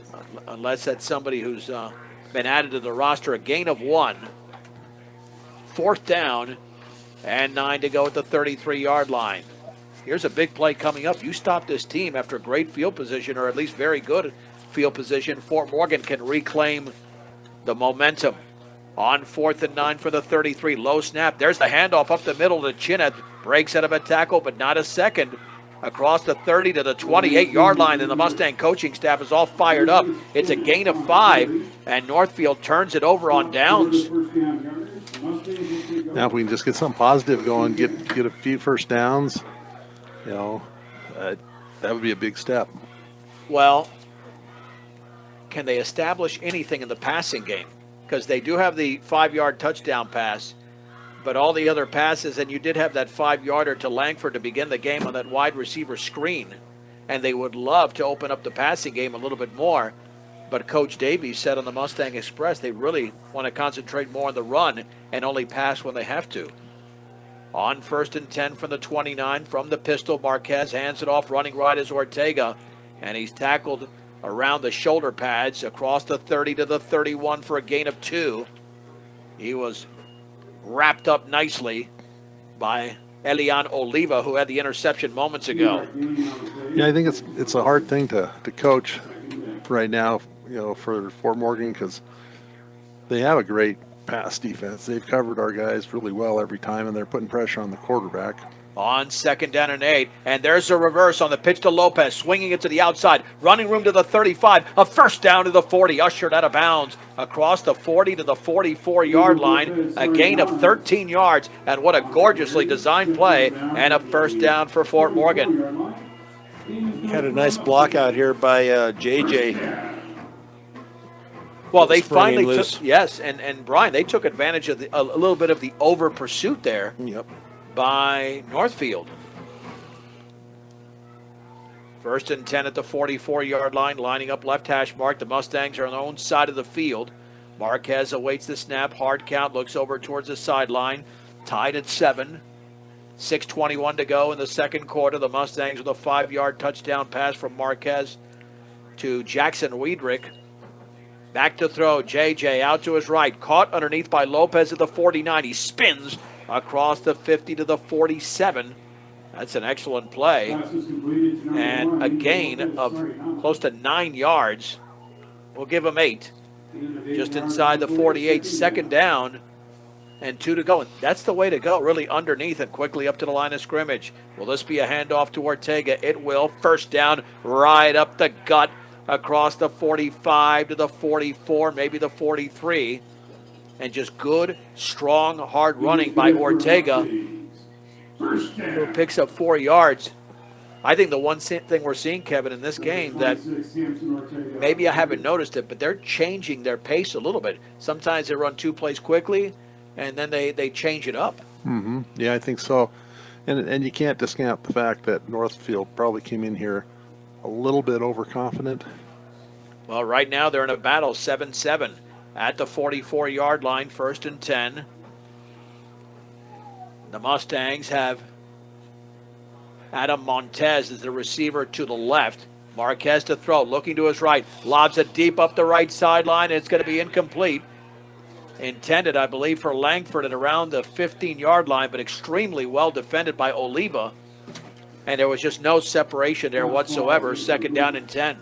unless that's somebody who's been added to the roster. A gain of 1. 4th down and 9 to go at the 33-yard line. Here's a big play coming up. You stop this team after great field position, or at least very good field position. Fort Morgan can reclaim the momentum. On 4th and 9 for the 33. Low snap. There's the handoff up the middle to Chinnet. Breaks out of a tackle, but not a second. Across the 30 to the 28-yard line, and the Mustang coaching staff is all fired up. It's a gain of 5, and Northfield turns it over on downs. Now if we can just get something positive going, get a few first downs, that would be a big step. Well, can they establish anything in the passing game? Because they do have the 5-yard touchdown pass, but all the other passes, and you did have that 5-yarder to Langford to begin the game on that wide receiver screen, and they would love to open up the passing game a little bit more. But Coach Davies said on the Mustang Express they really want to concentrate more on the run and only pass when they have to. On 1st and 10 from the 29, from the pistol, Marquez hands it off. Running right is Ortega, and he's tackled around the shoulder pads across the 30 to the 31 for a gain of 2. He was wrapped up nicely by Elian Oliva, who had the interception moments ago. Yeah, I think it's a hard thing to coach right now, for Fort Morgan, because they have a great pass defense. They've covered our guys really well every time, and they're putting pressure on the quarterback. On 2nd down and 8, and there's a reverse on the pitch to Lopez, swinging it to the outside, running room to the 35, a first down to the 40, ushered out of bounds across the 40 to the 44-yard line, a gain of 13 yards, and what a gorgeously designed play, and a first down for Fort Morgan. Had a nice block out here by JJ. Well, they Springing finally loose. took, yes, and Brian, they took advantage of a little bit of the over pursuit there Yep. by Northfield. 1st and 10 at the 44-yard line, lining up left hash mark. The Mustangs are on their own side of the field. Marquez awaits the snap, hard count, looks over towards the sideline, tied at 7. 6:21 to go in the second quarter. The Mustangs with a 5-yard touchdown pass from Marquez to Jackson Weidrich. Back to throw, JJ out to his right, caught underneath by Lopez at the 49. He spins across the 50 to the 47. That's an excellent play. And a gain of close to 9 yards. We'll give him 8. Just inside the 48, 2nd down and 2 to go. And that's the way to go, really underneath and quickly up to the line of scrimmage. Will this be a handoff to Ortega? It will. First down, right up the gut. Across the 45 to the 44, maybe the 43. And just good, strong, hard running by Ortega, who picks up 4 yards. I think the one thing we're seeing, Kevin, in this game that maybe I haven't noticed it, but they're changing their pace a little bit. Sometimes they run 2 plays quickly, and then they change it up. Mm-hmm. Yeah, I think so. And you can't discount the fact that Northfield probably came in here a little bit overconfident. Well, right now they're in a battle, 7-7 at the 44-yard line, 1st and 10. The Mustangs have Adam Montez as the receiver to the left. Marquez to throw, looking to his right, lobs it deep up the right sideline, and it's going to be incomplete. Intended, I believe, for Langford at around the 15-yard line, but extremely well defended by Oliva. And there was just no separation there whatsoever. 2nd down and 10.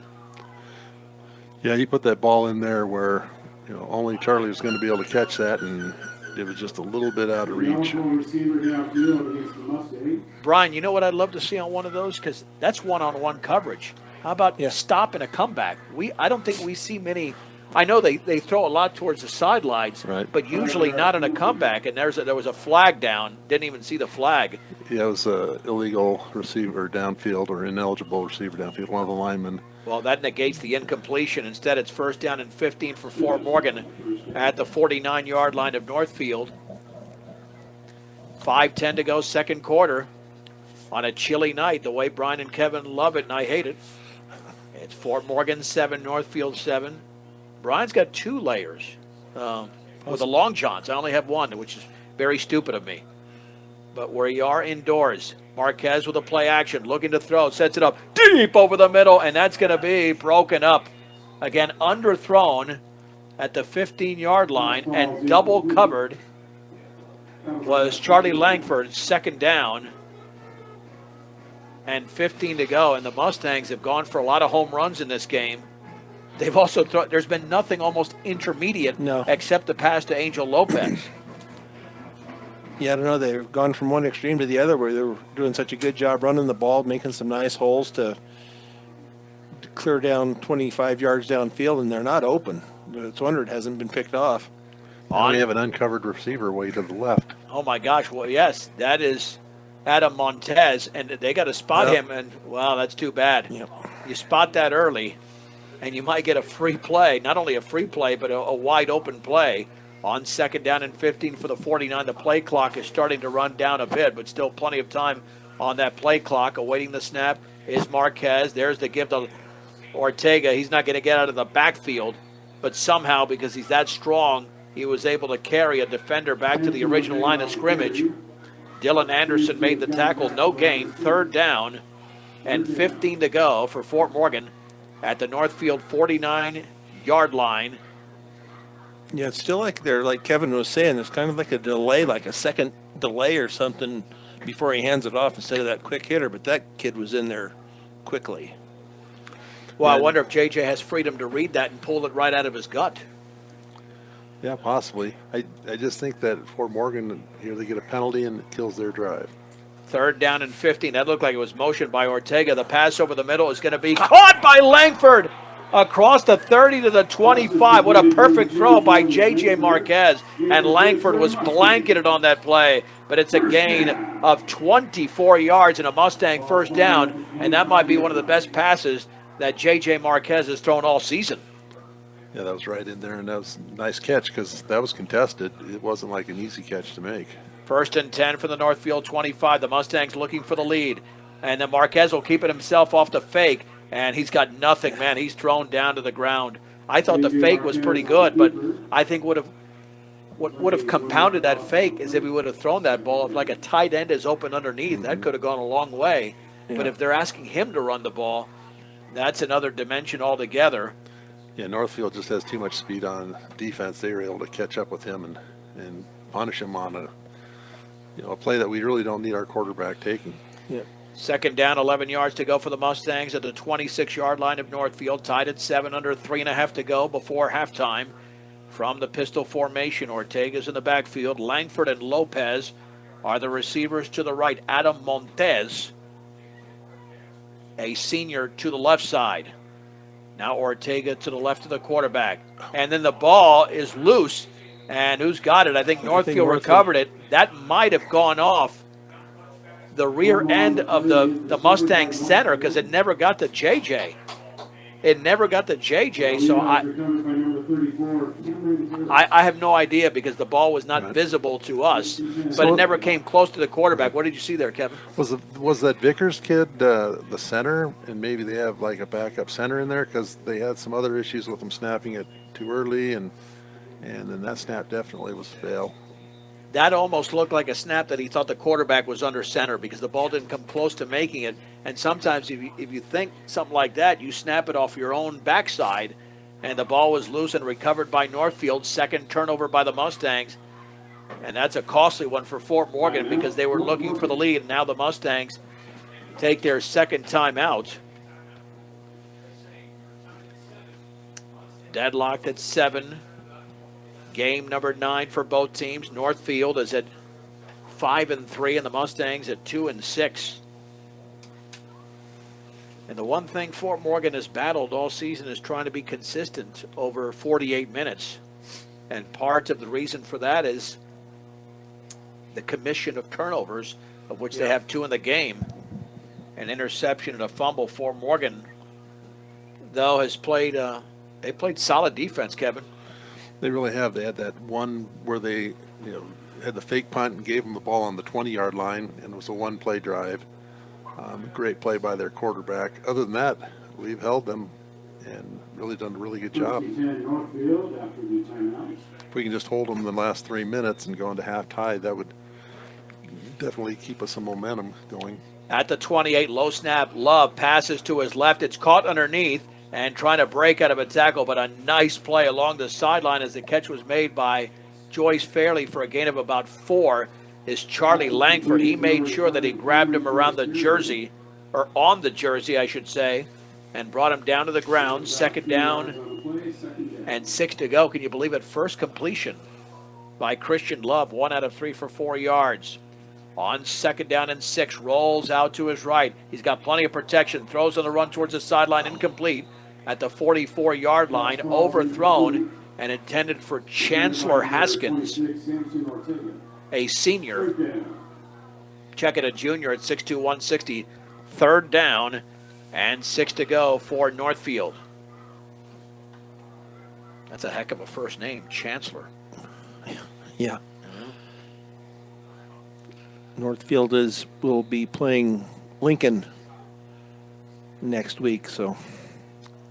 Yeah, he put that ball in there where only Charlie was going to be able to catch that, and it was just a little bit out of reach. Brian, you know what I'd love to see on one of those? Because that's one-on-one coverage. How about stop and a comeback? I don't think we see many. I know they throw a lot towards the sidelines, right, but usually not in a comeback. And there was a flag down. Didn't even see the flag. Yeah, it was an illegal receiver downfield or ineligible receiver downfield, one of the linemen. Well, that negates the incompletion. Instead, it's 1st down and 15 for Fort Morgan at the 49-yard line of Northfield. 5:10 to go, second quarter. On a chilly night, the way Brian and Kevin love it, and I hate it. It's Fort Morgan 7, Northfield 7. Brian's got 2 layers with the long johns. I only have 1, which is very stupid of me. But we are indoors. Marquez with a play action, looking to throw, sets it up deep over the middle, and that's going to be broken up. Again, underthrown at the 15-yard line, and double covered was Charlie Langford, 2nd down, and 15 to go. And the Mustangs have gone for a lot of home runs in this game. They've also there's been nothing almost intermediate except the pass to Angel Lopez. Yeah, I don't know. They've gone from one extreme to the other where they were doing such a good job running the ball, making some nice holes to clear down 25 yards downfield, and they're not open. It's a wonder it hasn't been picked off. We have an uncovered receiver way to the left. Oh, my gosh. Well, yes, that is Adam Montez, and they got to spot him, and, wow, that's too bad. Yep. You spot that early, and you might get a free play, not only a free play, but a wide open play. On 2nd down and 15 for the 49, the play clock is starting to run down a bit, but still plenty of time on that play clock. Awaiting the snap is Marquez. There's the give to Ortega. He's not going to get out of the backfield, but somehow, because he's that strong, he was able to carry a defender back to the original line of scrimmage. Dylan Anderson made the tackle, no gain, 3rd down and 15 to go for Fort Morgan at the Northfield 49-yard line. Yeah, it's still like Kevin was saying, there's kind of like a delay, like a second delay or something before he hands it off instead of that quick hitter, but that kid was in there quickly. Well, I wonder if JJ has freedom to read that and pull it right out of his gut. Yeah, possibly. I just think that Fort Morgan, here they get a penalty and it kills their drive. 3rd down and 15. That looked like it was motioned by Ortega. The pass over the middle is going to be caught by Langford across the 30 to the 25. What a perfect throw by J.J. Marquez. And Langford was blanketed on that play. But it's a gain of 24 yards and a Mustang first down. And that might be one of the best passes that J.J. Marquez has thrown all season. Yeah, that was right in there, and that was a nice catch because that was contested. It wasn't like an easy catch to make. 1st and 10 for the Northfield 25. The Mustangs looking for the lead. And then Marquez will keep it himself off the fake. And he's got nothing, man. He's thrown down to the ground. I thought the fake was pretty good, but I think what would have compounded that fake is if he would have thrown that ball. If like a tight end is open underneath, that could have gone a long way. Yeah. But if they're asking him to run the ball, that's another dimension altogether. Yeah, Northfield just has too much speed on defense. They were able to catch up with him and punish him on a play that we really don't need our quarterback taking. Yeah. 2nd down, 11 yards to go for the Mustangs at the 26-yard line of Northfield. Tied at 7, under 3.5 to go before halftime. From the pistol formation, Ortega's in the backfield. Langford and Lopez are the receivers to the right. Adam Montez, a senior, to the left side. Now Ortega to the left of the quarterback. And then the ball is loose. And who's got it? I think Northfield recovered it. That might have gone off the rear end of the Mustang center because it never got to JJ. It never got to JJ, so I have no idea because the ball was not visible to us, but it never came close to the quarterback. What did you see there, Kevin? Was that Vickers kid the center, and maybe they have like a backup center in there because they had some other issues with them snapping it too early, and then that snap definitely was fail. That almost looked like a snap that he thought the quarterback was under center because the ball didn't come close to making it. And sometimes if you think something like that, you snap it off your own backside. And the ball was loose and recovered by Northfield. 2nd turnover by the Mustangs. And that's a costly one for Fort Morgan because they were looking for the lead. And now the Mustangs take their 2nd time out. Deadlocked at 7. Game number 9 for both teams. Northfield is at 5-3, and the Mustangs at 2-6. And the one thing Fort Morgan has battled all season is trying to be consistent over 48 minutes. And part of the reason for that is the commission of turnovers, of which they have 2 in the game. An interception and a fumble. Fort Morgan, though, has played they played solid defense, Kevin. They really have. They had that one where they had the fake punt and gave them the ball on the 20-yard line, and it was a one-play drive. Great play by their quarterback. Other than that, we've held them and really done a really good job. If we can just hold them in the last 3 minutes and go into half-tie, that would definitely keep us some momentum going. At the 28, low snap, Love passes to his left. It's caught underneath and trying to break out of a tackle, but a nice play along the sideline as the catch was made by Joyce Fairley for a gain of about 4 is Charlie Langford. He made sure that he grabbed him around the jersey, or on the jersey, I should say, and brought him down to the ground. 2nd down and 6 to go. Can you believe it? First completion by Christian Love, 1 out of 3 for 4 yards. On 2nd down and 6, rolls out to his right. He's got plenty of protection, throws on the run towards the sideline, incomplete at the 44-yard line, overthrown and intended for Chancellor Haskins, a senior. Check it, a junior at 6'2", 160. 3rd down and 6 to go for Northfield. That's a heck of a first name, Chancellor. Yeah. Northfield will be playing Lincoln next week, so.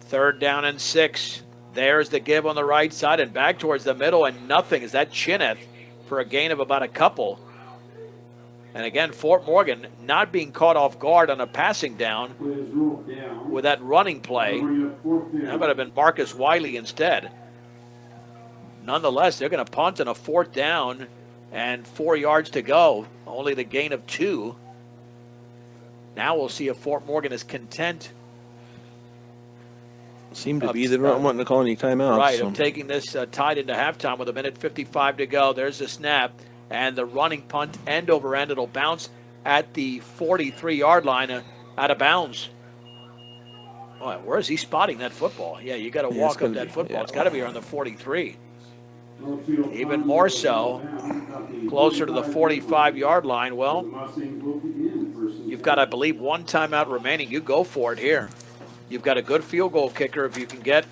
3rd down and 6. There's the give on the right side and back towards the middle, and nothing. Is that Chineth for a gain of about a couple. And again, Fort Morgan not being caught off guard on a passing down with that running play. That would have been Marcus Wiley instead. Nonetheless, they're going to punt on a 4th down and 4 yards to go. Only the gain of 2. Now we'll see if Fort Morgan is content Seemed to be. They're not wanting to call any timeouts. Right, so. of taking this tied into halftime with 1:55 to go. There's the snap and the running punt end over end. It'll bounce at the 43-yard line out of bounds. Oh, where is he spotting that football? Yeah, you got to walk up that football. It's got to be around the 43. Even more so, closer to the 45-yard line. Well, you've got, I believe, one timeout remaining. You go for it here. You've got a good field goal kicker. If you can get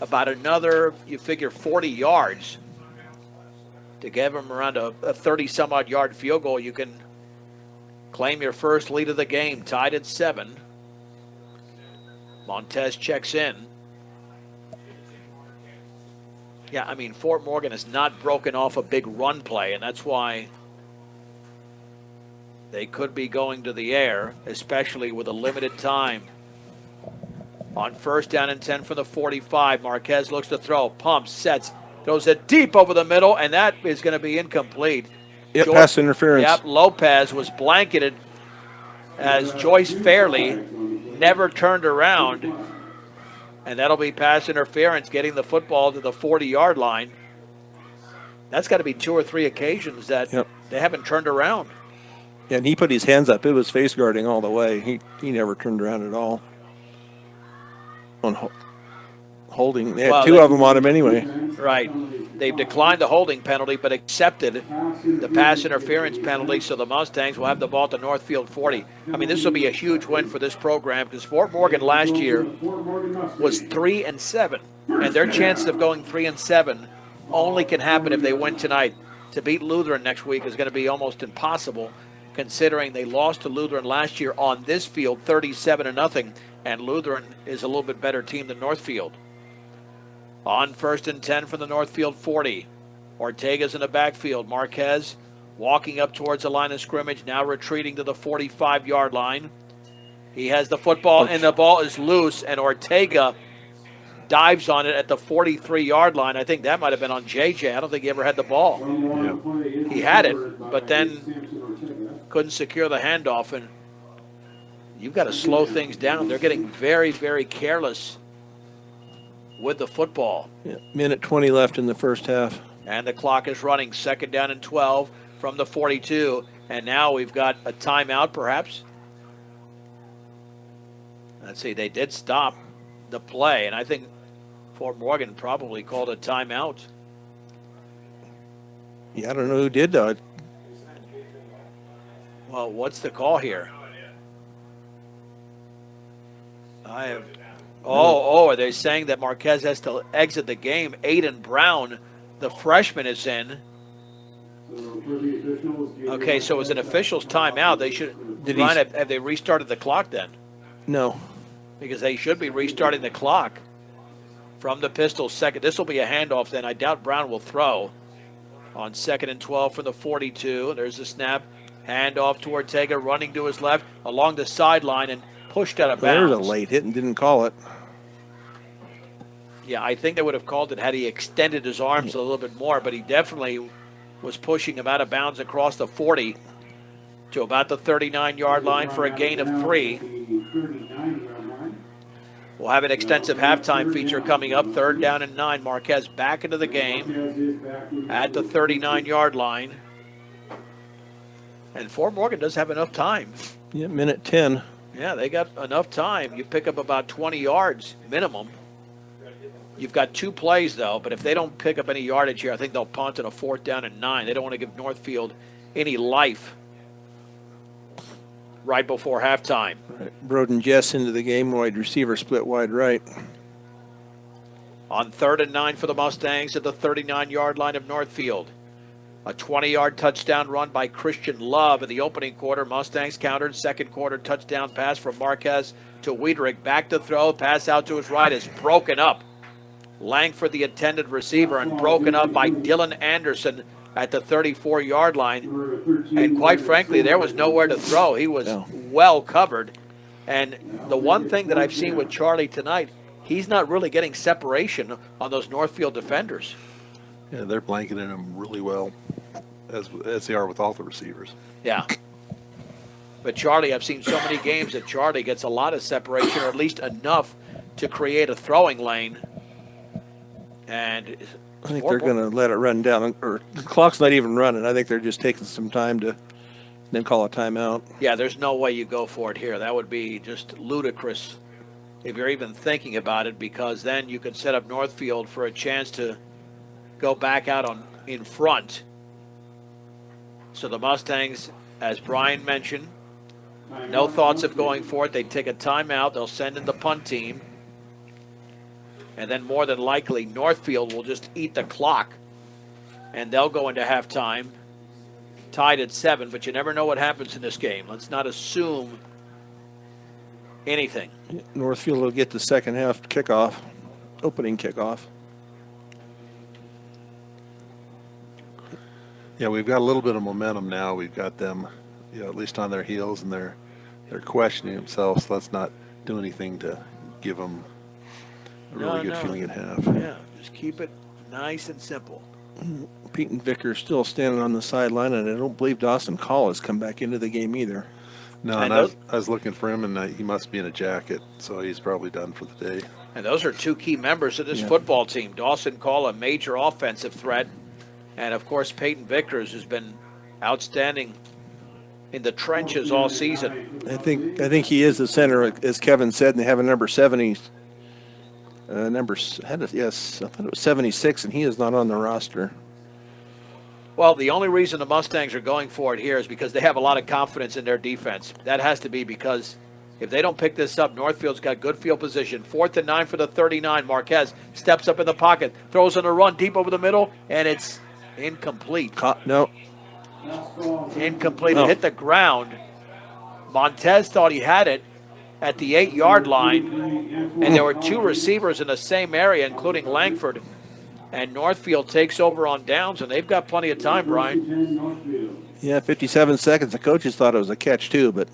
about another, you figure 40 yards to give him around a 30-some-odd yard field goal, you can claim your first lead of the game, tied at 7. Montez checks in. Yeah, I mean, Fort Morgan has not broken off a big run play, and that's why they could be going to the air, especially with a limited time. On first down and 10 from the 45, Marquez looks to throw, pumps, sets, throws it deep over the middle, and that is going to be incomplete. Yep, pass interference. Yep, Lopez was blanketed as Joyce Fairley never turned around, and that'll be pass interference, getting the football to the 40-yard line. That's got to be 2 or 3 occasions that they haven't turned around. Yeah, and he put his hands up. It was face guarding all the way. He never turned around at all. On holding. They had 2 of them on him anyway. Right. They've declined the holding penalty but accepted the pass interference penalty, so the Mustangs will have the ball at the Northfield 40. I mean, this will be a huge win for this program because Fort Morgan last year was 3-7, and their chances of going 3-7 only can happen if they win tonight. To beat Lutheran next week is going to be almost impossible, considering they lost to Lutheran last year on this field 37-0, and Lutheran is a little bit better team than Northfield. On first and 10 from the Northfield 40. Ortega's in the backfield. Marquez walking up towards the line of scrimmage, now retreating to the 45-yard line. He has the football, and the ball is loose, and Ortega dives on it at the 43-yard line. I think that might have been on JJ. I don't think he ever had the ball. Yeah. He had it, but then couldn't secure the handoff, and you've got to slow things down. They're getting very, very careless with the football. Yeah, minute 20 left in the first half. And the clock is running. Second down and 12 from the 42. And now we've got a timeout, perhaps. Let's see, they did stop the play, and I think Fort Morgan probably called a timeout. Yeah, I don't know who did that. Well, what's the call here? Are they saying that Marquez has to exit the game? Aiden Brown, the freshman, is in. Okay, so it was an official's timeout. They should. Have they restarted the clock then? No. Because they should be restarting the clock from the pistol second. This will be a handoff then. I doubt Brown will throw on second and 12 from the 42. There's the snap. Handoff to Ortega, running to his left along the sideline and pushed out of bounds. There's a late hit and didn't call it. Yeah, I think they would have called it had he extended his arms a little bit more, but he definitely was pushing him out of bounds across the 40 to about the 39-yard line for a gain of 3. We'll have an extensive halftime feature coming up. Third down and 9. Marquez back into the game at the 39-yard line. And Fort Morgan does have enough time. Yeah, minute 10. Yeah, they got enough time. You pick up about 20 yards minimum. You've got 2 plays, though, but if they don't pick up any yardage here, I think they'll punt on a 4th down and 9. They don't want to give Northfield any life right before halftime. Right. Broden Jess into the game, wide receiver, split wide right. On 3rd and 9 for the Mustangs at the 39-yard line of Northfield. A 20-yard touchdown run by Christian Love in the opening quarter. Mustangs countered. Second quarter touchdown pass from Marquez to Wiederick. Back to throw. Pass out to his right is broken up. Langford, the intended receiver, and broken up by Dylan Anderson at the 34-yard line. And quite frankly, there was nowhere to throw. He was well covered. And the one thing that I've seen with Charlie tonight, he's not really getting separation on those Northfield defenders. Yeah, they're blanketing him really well, as they are with all the receivers. Yeah. But Charlie, I've seen so many games that Charlie gets a lot of separation, or at least enough to create a throwing lane. And I think they're going to let it run down, or the clock's not even running. I think they're just taking some time to then call a timeout. yeah, there's no way you go for it here. That would be just ludicrous if you're even thinking about it, because then you could set up Northfield for a chance to go back out in front. So the Mustangs, as Brian mentioned, no thoughts of going for it. They take a timeout. They'll send in the punt team. And then more than likely, Northfield will just eat the clock. And they'll go into halftime tied at 7. But you never know what happens in this game. Let's not assume anything. Northfield will get the second half kickoff, opening kickoff. Yeah, we've got a little bit of momentum now. We've got them, at least on their heels, and they're questioning themselves. So let's not do anything to give them a really good feeling at half. Yeah, just keep it nice and simple. Peyton Vickers still standing on the sideline, and I don't believe Dawson Call has come back into the game either. No, and I was looking for him, and he must be in a jacket, so he's probably done for the day. And those are two key members of this football team. Dawson Call, a major offensive threat, and of course Peyton Vickers has been outstanding in the trenches all season. I think he is the center, as Kevin said, and they have a number 70. I thought it was 76, and he is not on the roster. Well, the only reason the Mustangs are going for it here is because they have a lot of confidence in their defense. That has to be because if they don't pick this up, Northfield's got good field position. 4th and 9 for the 39. Marquez steps up in the pocket, throws on a run deep over the middle, and it's incomplete. Incomplete. No. It hit the ground. Montez thought he had it at the 8-yard line, and there were two receivers in the same area, including Langford. And Northfield takes over on downs, and they've got plenty of time, Brian. Yeah, 57 seconds. The coaches thought it was a catch, too, but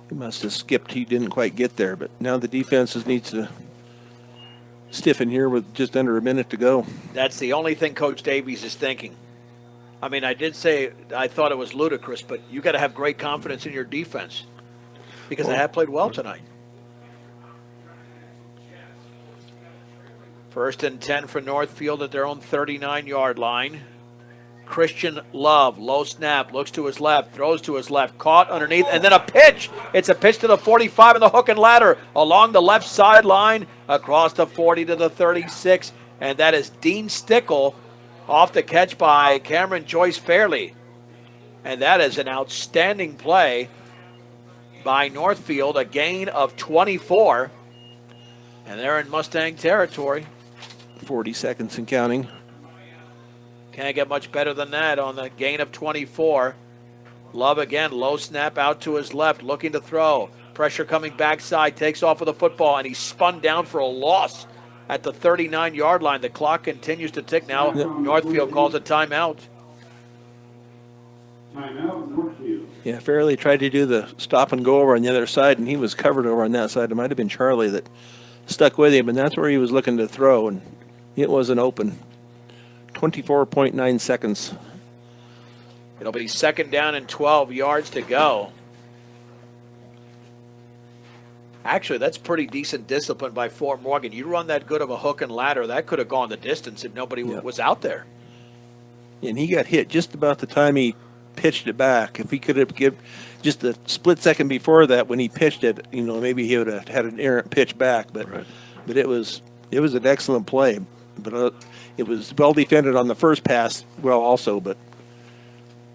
he must have skipped. He didn't quite get there. But now the defense needs to stiffen here with just under a minute to go. That's the only thing Coach Davies is thinking. I mean, I did say I thought it was ludicrous, but you got to have great confidence in your defense because they have played well tonight. 1st and 10 for Northfield at their own 39-yard line. Christian Love, low snap, looks to his left, throws to his left, caught underneath, and then a pitch. It's a pitch to the 45 and the hook and ladder along the left sideline, across the 40 to the 36, and that is Dean Stickle off the catch by Cameron Joyce Fairley. And that is an outstanding play by Northfield, a gain of 24, and they're in Mustang territory. 40 seconds and counting. Can't get much better than that on the gain of 24. Love again, low snap out to his left, looking to throw. Pressure coming backside, takes off with the football, and he's spun down for a loss at the 39-yard line. The clock continues to tick now. Northfield calls a timeout. Timeout, Northfield. Yeah, Fairley tried to do the stop and go over on the other side, and he was covered over on that side. It might have been Charlie that stuck with him, and that's where he was looking to throw, and it wasn't open. 24.9 seconds. It'll be 2nd down and 12 yards to go. Actually, that's pretty decent discipline by Fort Morgan. You run that good of a hook and ladder, that could have gone the distance if nobody was out there. And he got hit just about the time he pitched it back. If he could have given just a split second before that when he pitched it, maybe he would have had an errant pitch back. But but it was an excellent play. But it was well defended on the first pass, also, but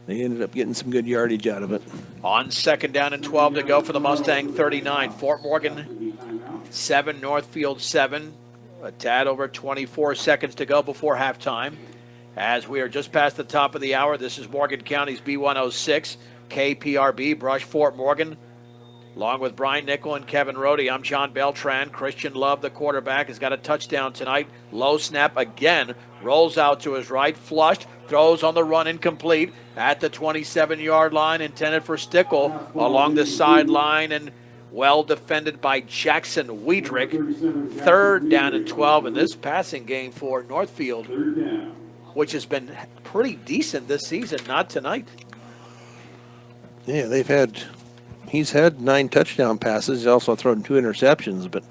they ended up getting some good yardage out of it. On 2nd down and 12 to go for the Mustang 39. Fort Morgan 7, Northfield 7. A tad over 24 seconds to go before halftime. As we are just past the top of the hour, this is Morgan County's B106, KPRB, Brush Fort Morgan. Along with Brian Nickel and Kevin Rohde, I'm John Beltran. Christian Love, the quarterback, has got a touchdown tonight. Low snap again, rolls out to his right, flushed, throws on the run, incomplete at the 27-yard line, intended for Stickle along the sideline, and well defended by Jackson Wiedrick. 3rd down and 12 in this passing game for Northfield, which has been pretty decent this season, not tonight. Yeah, they've had He's had 9 touchdown passes. He's also thrown 2 interceptions, but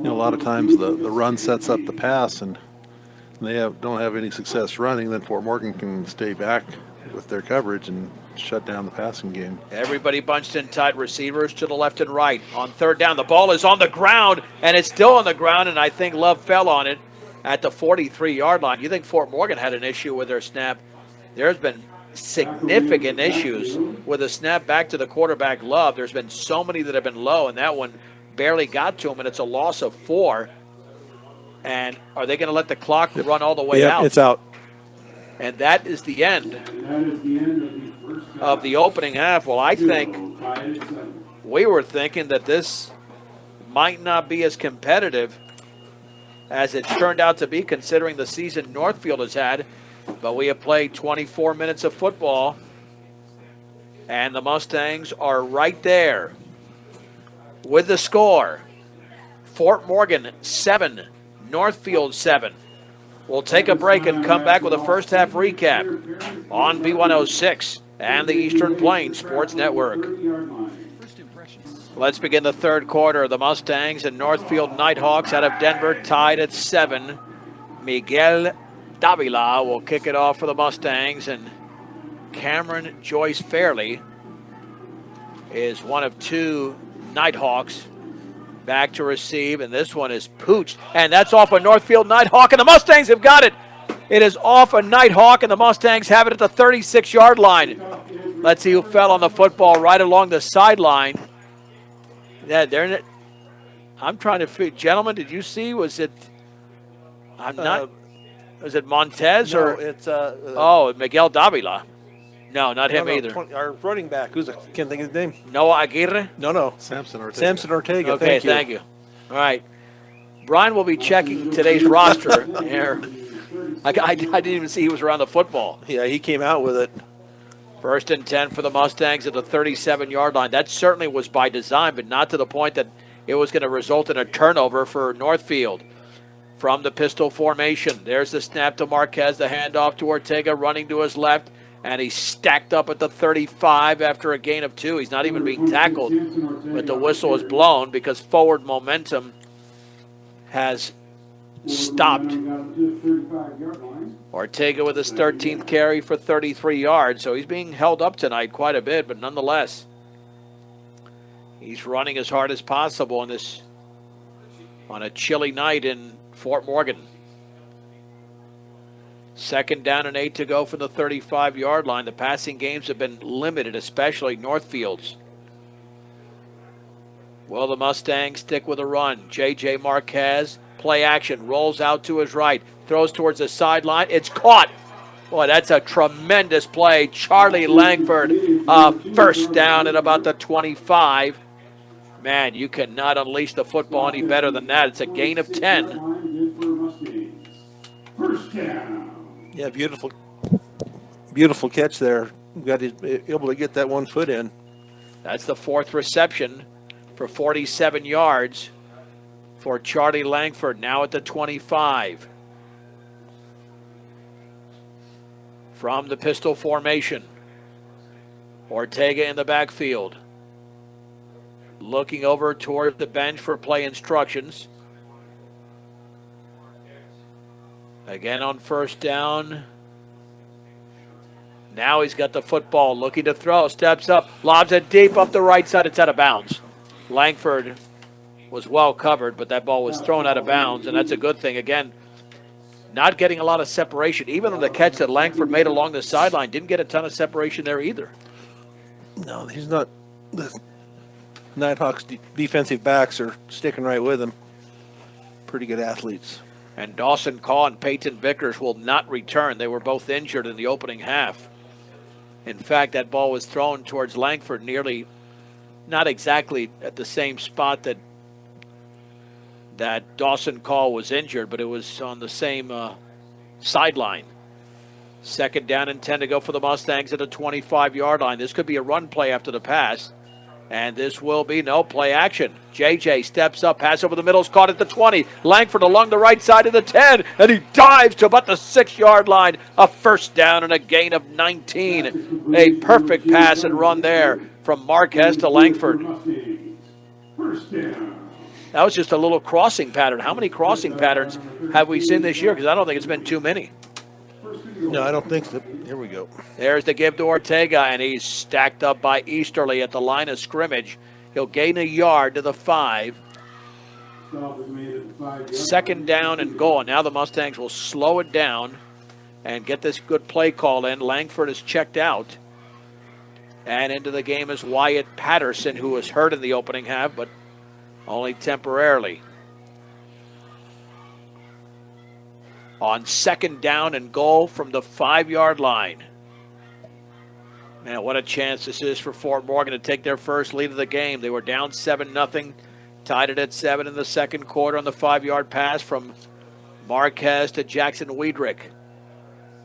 A lot of times the run sets up the pass, and they don't have any success running. Then Fort Morgan can stay back with their coverage and shut down the passing game. Everybody bunched in tight, receivers to the left and right. On third down, the ball is on the ground, and it's still on the ground, and I think Love fell on it at the 43-yard line. You think Fort Morgan had an issue with their snap? There's been significant issues with a snap back to the quarterback, Love. There's been so many that have been low, and that one barely got to him, and it's a loss of 4. And are they going to let the clock run all the way out? It's out. And that is the end That is the end of the first half. of the opening half. Well, I think Tied at 7. we were thinking that this might not be as competitive as it's turned out to be, considering the season Northfield has had. But we have played 24 minutes of football, and the Mustangs are right there with the score. Fort Morgan 7, Northfield 7. We'll take a break and come back with a first half recap on B106 and the Eastern Plains Sports Network. 30-yard line. Let's begin the third quarter. The Mustangs and Northfield Nighthawks out of Denver tied at 7. Miguel Davila will kick it off for the Mustangs, and Cameron Joyce Fairley is one of 2 Nighthawks back to receive, and this one is pooched, and that's off a Northfield Nighthawk, and the Mustangs have got it. It is off a Nighthawk, and the Mustangs have it at the 36-yard line. Let's see who fell on the football right along the sideline. Yeah, I'm trying to figure. Gentlemen, did you see? Was it? I'm not. Was it Montez No, or? it's Miguel Davila. No, not him either. Our running back, can't think of his name. Noah Aguirre. No. Samson Ortega. Samson Ortega. Okay, thank you. All right. Brian will be checking today's roster here. I didn't even see he was around the football. Yeah, he came out with it. First and 10 for the Mustangs at the 37-yard line. That certainly was by design, but not to the point that it was going to result in a turnover for Northfield. From the pistol formation, there's the snap to Marquez, the handoff to Ortega, running to his left, and he's stacked up at the 35 after a gain of 2. He's not even being tackled, but the whistle is blown because forward momentum has stopped. Ortega with his 13th carry for 33 yards, so he's being held up tonight quite a bit, but nonetheless, he's running as hard as possible on a chilly night in Fort Morgan. Second down and 8 to go from the 35-yard line. The passing games have been limited, especially Northfield's. Will the Mustangs stick with a run? J.J. Marquez, play action, rolls out to his right, throws towards the sideline. It's caught. Boy, that's a tremendous play. Charlie Langford, first down at about the 25. Man, you cannot unleash the football any better than that. It's a gain of 10. First down. Yeah, beautiful catch there. Got able to get that 1 foot in. That's the 4th reception for 47 yards for Charlie Langford, now at the 25. From the pistol formation, Ortega in the backfield. Looking over toward the bench for play instructions. Again on first down. Now he's got the football, looking to throw, steps up, lobs it deep up the right side. It's out of bounds. Langford was well covered, but that ball was thrown out of bounds, and that's a good thing. Again, not getting a lot of separation. Even on the catch that Langford made along the sideline, didn't get a ton of separation there either. No, he's not. The Nighthawks defensive backs are sticking right with him. Pretty good athletes. And Dawson Call and Peyton Vickers will not return. They were both injured in the opening half. In fact, that ball was thrown towards Langford nearly, not exactly at the same spot that Dawson Call was injured, but it was on the same sideline. Second down and 10 to go for the Mustangs at the 25-yard line. This could be a run play after the pass. And this will be no play action. JJ steps up, pass over the middle, is caught at the 20. Langford along the right side of the 10, and he dives to about the 6-yard line. A first down and a gain of 19. A perfect pass and run there from Marquez to Langford. Mustangs. First down. That was just a little crossing pattern. How many crossing patterns have we seen this year? Because I don't think it's been too many. No, I don't think so. Here we go. There's the give to Ortega, and he's stacked up by Easterly at the line of scrimmage. He'll gain a yard to the 5. Stop is made at the 5-yard Second down and goal. Now the Mustangs will slow it down and get this good play call in. Langford is checked out. And into the game is Wyatt Patterson, who was hurt in the opening half, but only temporarily. On second down and goal from the 5-yard line. Man, what a chance this is for Fort Morgan to take their first lead of the game. They were down 7-0, tied it at 7 in the second quarter on the 5-yard pass from Marquez to Jackson Wiedrich.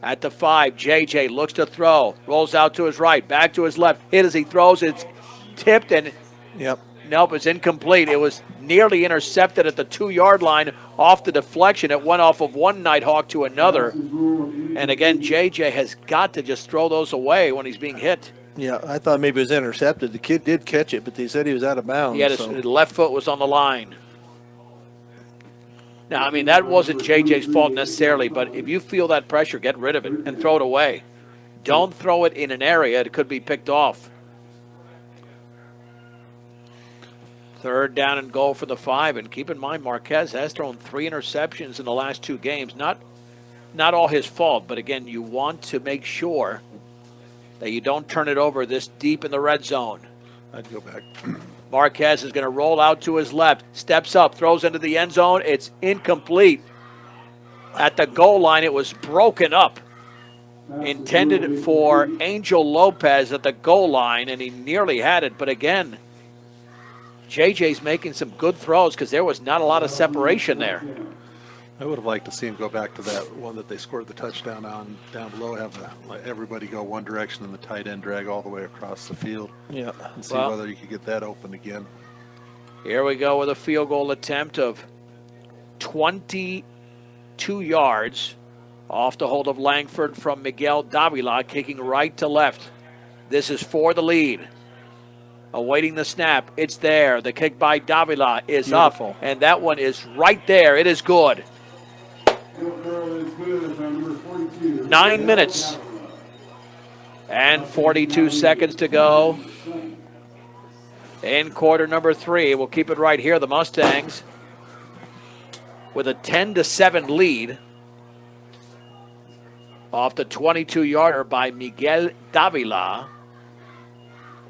At the 5, JJ looks to throw, rolls out to his right, back to his left, hit as he throws, it's tipped and Yep. nope, it's incomplete. It was nearly intercepted at the 2-yard line off the deflection. It went off of one Nighthawk to another. And again, JJ has got to just throw those away when he's being hit. Yeah, I thought maybe it was intercepted. The kid did catch it, but they said he was out of bounds. He had his left foot was on the line. Now, I mean, that wasn't JJ's fault necessarily, but if you feel that pressure, get rid of it and throw it away. Don't throw it in an area it could be picked off. Third down and goal for the 5, and keep in mind Marquez has thrown 3 interceptions in the last 2 games. Not all his fault, but again, you want to make sure that you don't turn it over this deep in the red zone. I'd go back. Marquez is going to roll out to his left, steps up, throws into the end zone. It's incomplete. At the goal line, it was broken up. Intended for Angel Lopez at the goal line, and he nearly had it. But again, JJ's making some good throws because there was not a lot of separation there. I would have liked to see him go back to that one that they scored the touchdown on down below, have everybody go one direction and the tight end drag all the way across the field. Yeah. And see Well, whether you could get that open again. Here we go with a field goal attempt of 22 yards off the hold of Langford from Miguel Davila, kicking right to left. This is for the lead. Awaiting the snap. It's there. The kick by Davila is Beautiful. up, and that one is right there. It is good. 9 minutes and 42 seconds to go in quarter number 3. We'll keep it right here. The Mustangs with a 10-7 lead off the 22-yarder by Miguel Davila.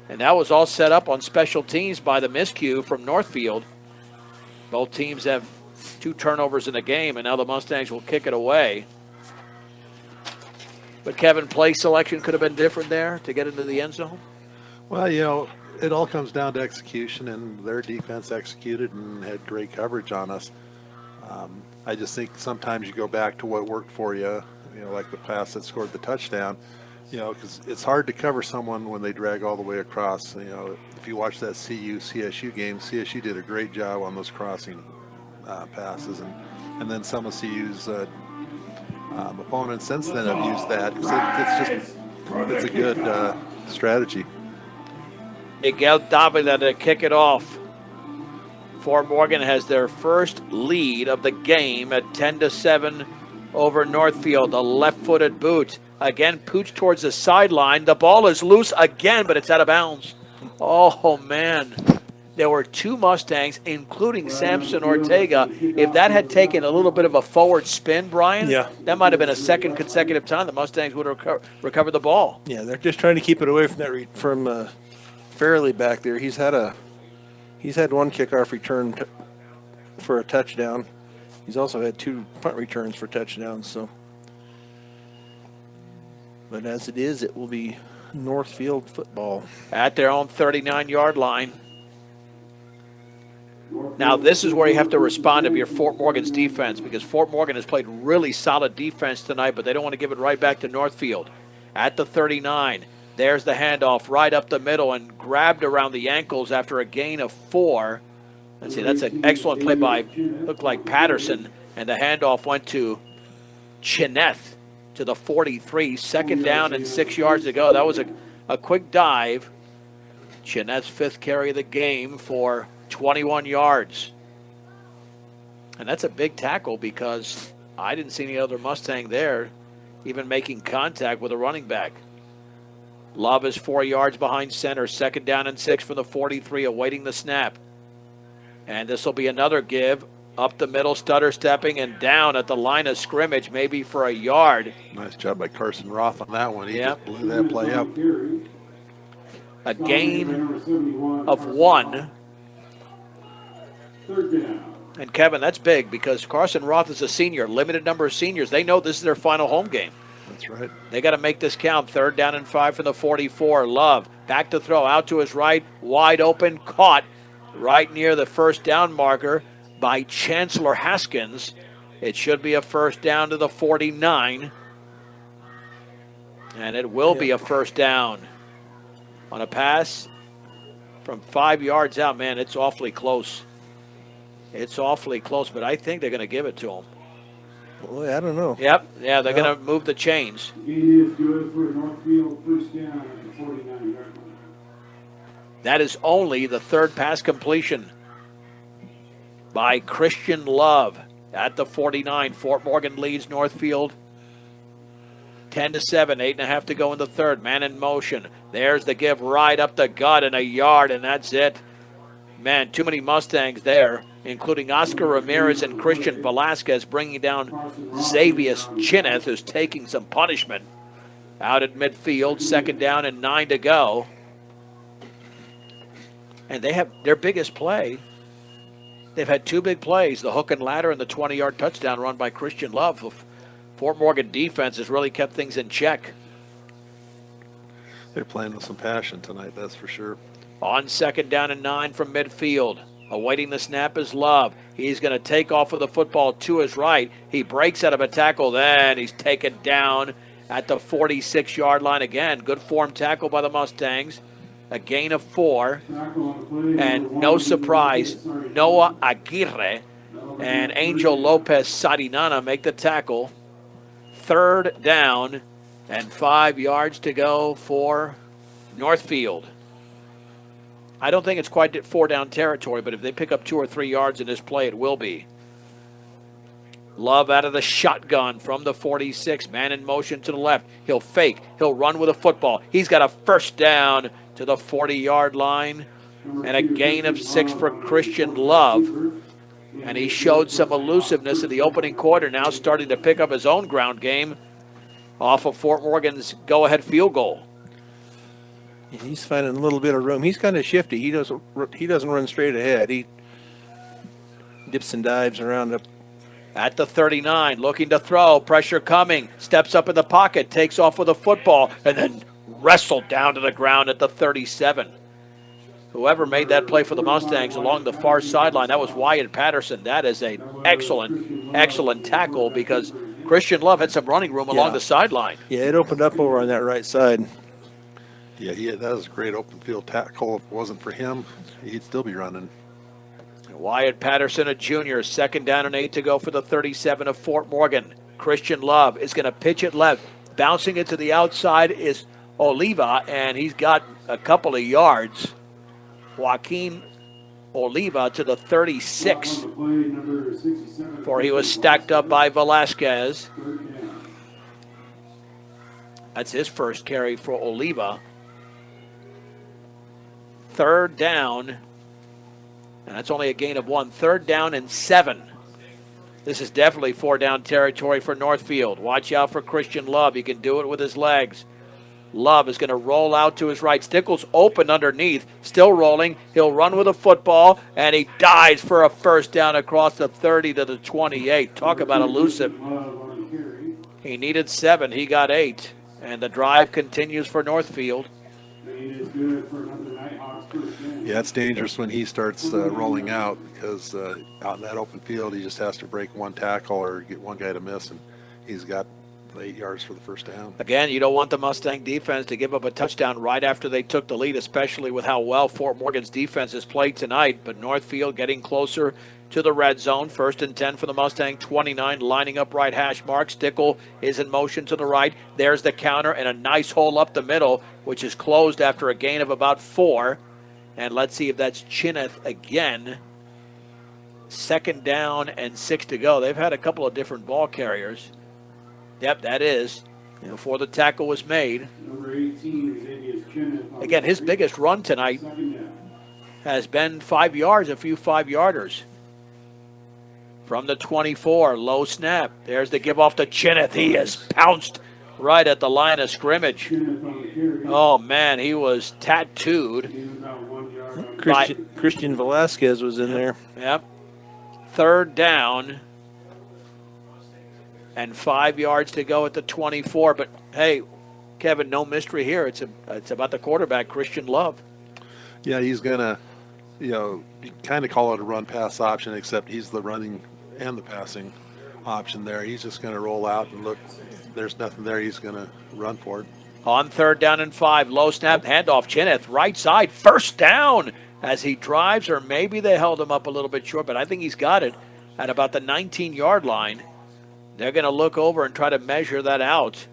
And that was all set up on special teams by the miscue from Northfield. Both teams have 2 turnovers in the game, and now the Mustangs will kick it away. But Kevin, play selection could have been different there to get into the end zone? Well, you know, it all comes down to execution, and their defense executed and had great coverage on us. I just think sometimes you go back to what worked for you, you know, like the pass that scored the touchdown, you know, because it's hard to cover someone when they drag all the way across. You know, if you watch that CU-CSU game, CSU did a great job on those crossing passes, and then some of CU's opponents since then have used that. It's a good strategy. Miguel Davila to kick it off. Fort Morgan has their first lead of the game at 10-7 over Northfield. A left-footed boot. Again, pooch towards the sideline. The ball is loose again, but it's out of bounds. Oh, man. There were 2 Mustangs, including Samson Ortega. If that had taken a little bit of a forward spin, Brian, Yeah. that might have been a second consecutive time the Mustangs would have recovered the ball. Yeah, they're just trying to keep it away from that from Fairley back there. He's had one kickoff return for a touchdown. He's also had 2 punt returns for touchdowns. So, but as it is, it will be Northfield football At their own 39-yard line. Now, this is where you have to respond if you're Fort Morgan's defense, because Fort Morgan has played really solid defense tonight, but they don't want to give it right back to Northfield. At the 39, there's the handoff right up the middle and grabbed around the ankles after a gain of 4. Let's see, that's an excellent play by, looked like Patterson, and the handoff went to Chineth to the 43. Second down and 6 yards to go. That was a quick dive Chinette's 5th carry of the game for 21 yards. And that's a big tackle because I didn't see any other Mustang there even making contact with a running back. Love is 4 yards behind center. 2nd down and 6 from the 43, awaiting the snap. And this will be another give. Up the middle, stutter stepping, and down at the line of scrimmage, maybe for a yard. Nice job by Carson Roth on that one. He Yep. just blew that play up. A gain of 1. 3rd down. And Kevin, that's big because Carson Roth is a senior, limited number of seniors. They know this is their final home game. That's right. They got to make this count. 3rd down and 5 from the 44. Love back to throw, out to his right, wide open, caught right near the 1st down marker by Chancellor Haskins. It should be a 1st down to the 49. And it will be a 1st down on a pass from 5 yards out. Man, it's awfully close. It's awfully close, but I think they're going to give it to him. Boy, I don't know. Yep, yeah, they're going to move the chains. Gain is good for Northfield, 1st down at the 49-yard line. That is only the 3rd pass completion by Christian Love at the 49. Fort Morgan leads Northfield 10-7, 8.5 to go in the 3rd. Man in motion. There's the give right up the gut and a yard, and that's it. Man, too many Mustangs there, including Oscar Ramirez and Christian Velasquez, bringing down Xavier Chineth, who's taking some punishment out at midfield. 2nd down and 9 to go. And they have their biggest play. They've had 2 big plays, the hook and ladder and the 20-yard touchdown run by Christian Love. The Fort Morgan defense has really kept things in check. They're playing with some passion tonight, that's for sure. On 2nd down and 9 from midfield. Awaiting the snap is Love. He's going to take off with the football to his right. He breaks out of a tackle, then he's taken down at the 46-yard line again. Good form tackle by the Mustangs. A gain of 4. And no surprise, Noah Aguirre and Angel Lopez Sarinana make the tackle. 3rd down and 5 yards to go for Northfield. I don't think it's quite 4-down territory, but if they pick up 2 or 3 yards in this play, it will be. Love out of the shotgun from the 46. Man in motion to the left. He'll fake. He'll run with a football. He's got a 1st down to the 40-yard line. And a gain of 6 for Christian Love. And he showed some elusiveness in the opening quarter, now starting to pick up his own ground game off of Fort Morgan's go-ahead field goal. He's finding a little bit of room. He's kind of shifty. He doesn't run straight ahead. He dips and dives around the. At the 39, looking to throw, pressure coming, steps up in the pocket, takes off with a football, and then wrestled down to the ground at the 37. Whoever made that play for the Mustangs along the far sideline, that was Wyatt Patterson. That is an excellent tackle because Christian Love had some running room along the sideline. Yeah, it opened up over on that right side. Yeah, that was a great open field tackle. If it wasn't for him, he'd still be running. Wyatt Patterson, a junior, 2nd down and 8 to go for the 37 of Fort Morgan. Christian Love is going to pitch it left. Bouncing it to the outside is Oliva, and he's got a couple of yards. Joaquin Oliva to the 36, for he was stacked up by Velasquez. That's his 1st carry for Oliva. 3rd down, and that's only a gain of 1. 3rd down and 7. This is definitely 4-down territory for Northfield. Watch out for Christian Love. He can do it with his legs. Love is going to roll out to his right. Stickles open underneath, still rolling. He'll run with a football, and he dives for a 1st down across the 30 to the 28. Talk about elusive. He needed 7. He got 8. And the drive continues for Northfield. Yeah, it's dangerous when he starts rolling out because out in that open field, he just has to break 1 tackle or get 1 guy to miss, and he's got 8 yards for the 1st down. Again, you don't want the Mustang defense to give up a touchdown right after they took the lead, especially with how well Fort Morgan's defense has played tonight. But Northfield getting closer to the red zone. 1st and 10 for the Mustang 29, lining up right hash mark. Stickle is in motion to the right. There's the counter and a nice hole up the middle, which is closed after a gain of about 4. And let's see if that's Chineth again. 2nd down and 6 to go. They've had a couple of different ball carriers. Yep, that is. Before the tackle was made. Number 18 is Xavier Chineth. Again, his biggest run tonight 2nd down. has been 5 yards, a few 5-yarders. From the 24, low snap. There's the give off to Chineth. He has pounced right at the line of scrimmage. Chineth on the carry. Oh, man, he was tattooed. Gained about 1 yard. Christian Velasquez was in there. Yep. 3rd down and 5 yards to go at the 24. But, hey, Kevin, no mystery here. It's about the quarterback, Christian Love. Yeah, he's going to, you kind of call it a run-pass option, except he's the running and the passing option there. He's just going to roll out and look. There's nothing there. He's going to run for it. On 3rd down and 5, low snap, handoff, Chineth, right side, 1st down as he drives, or maybe they held him up a little bit short, but I think he's got it at about the 19-yard line. They're going to look over and try to measure that out.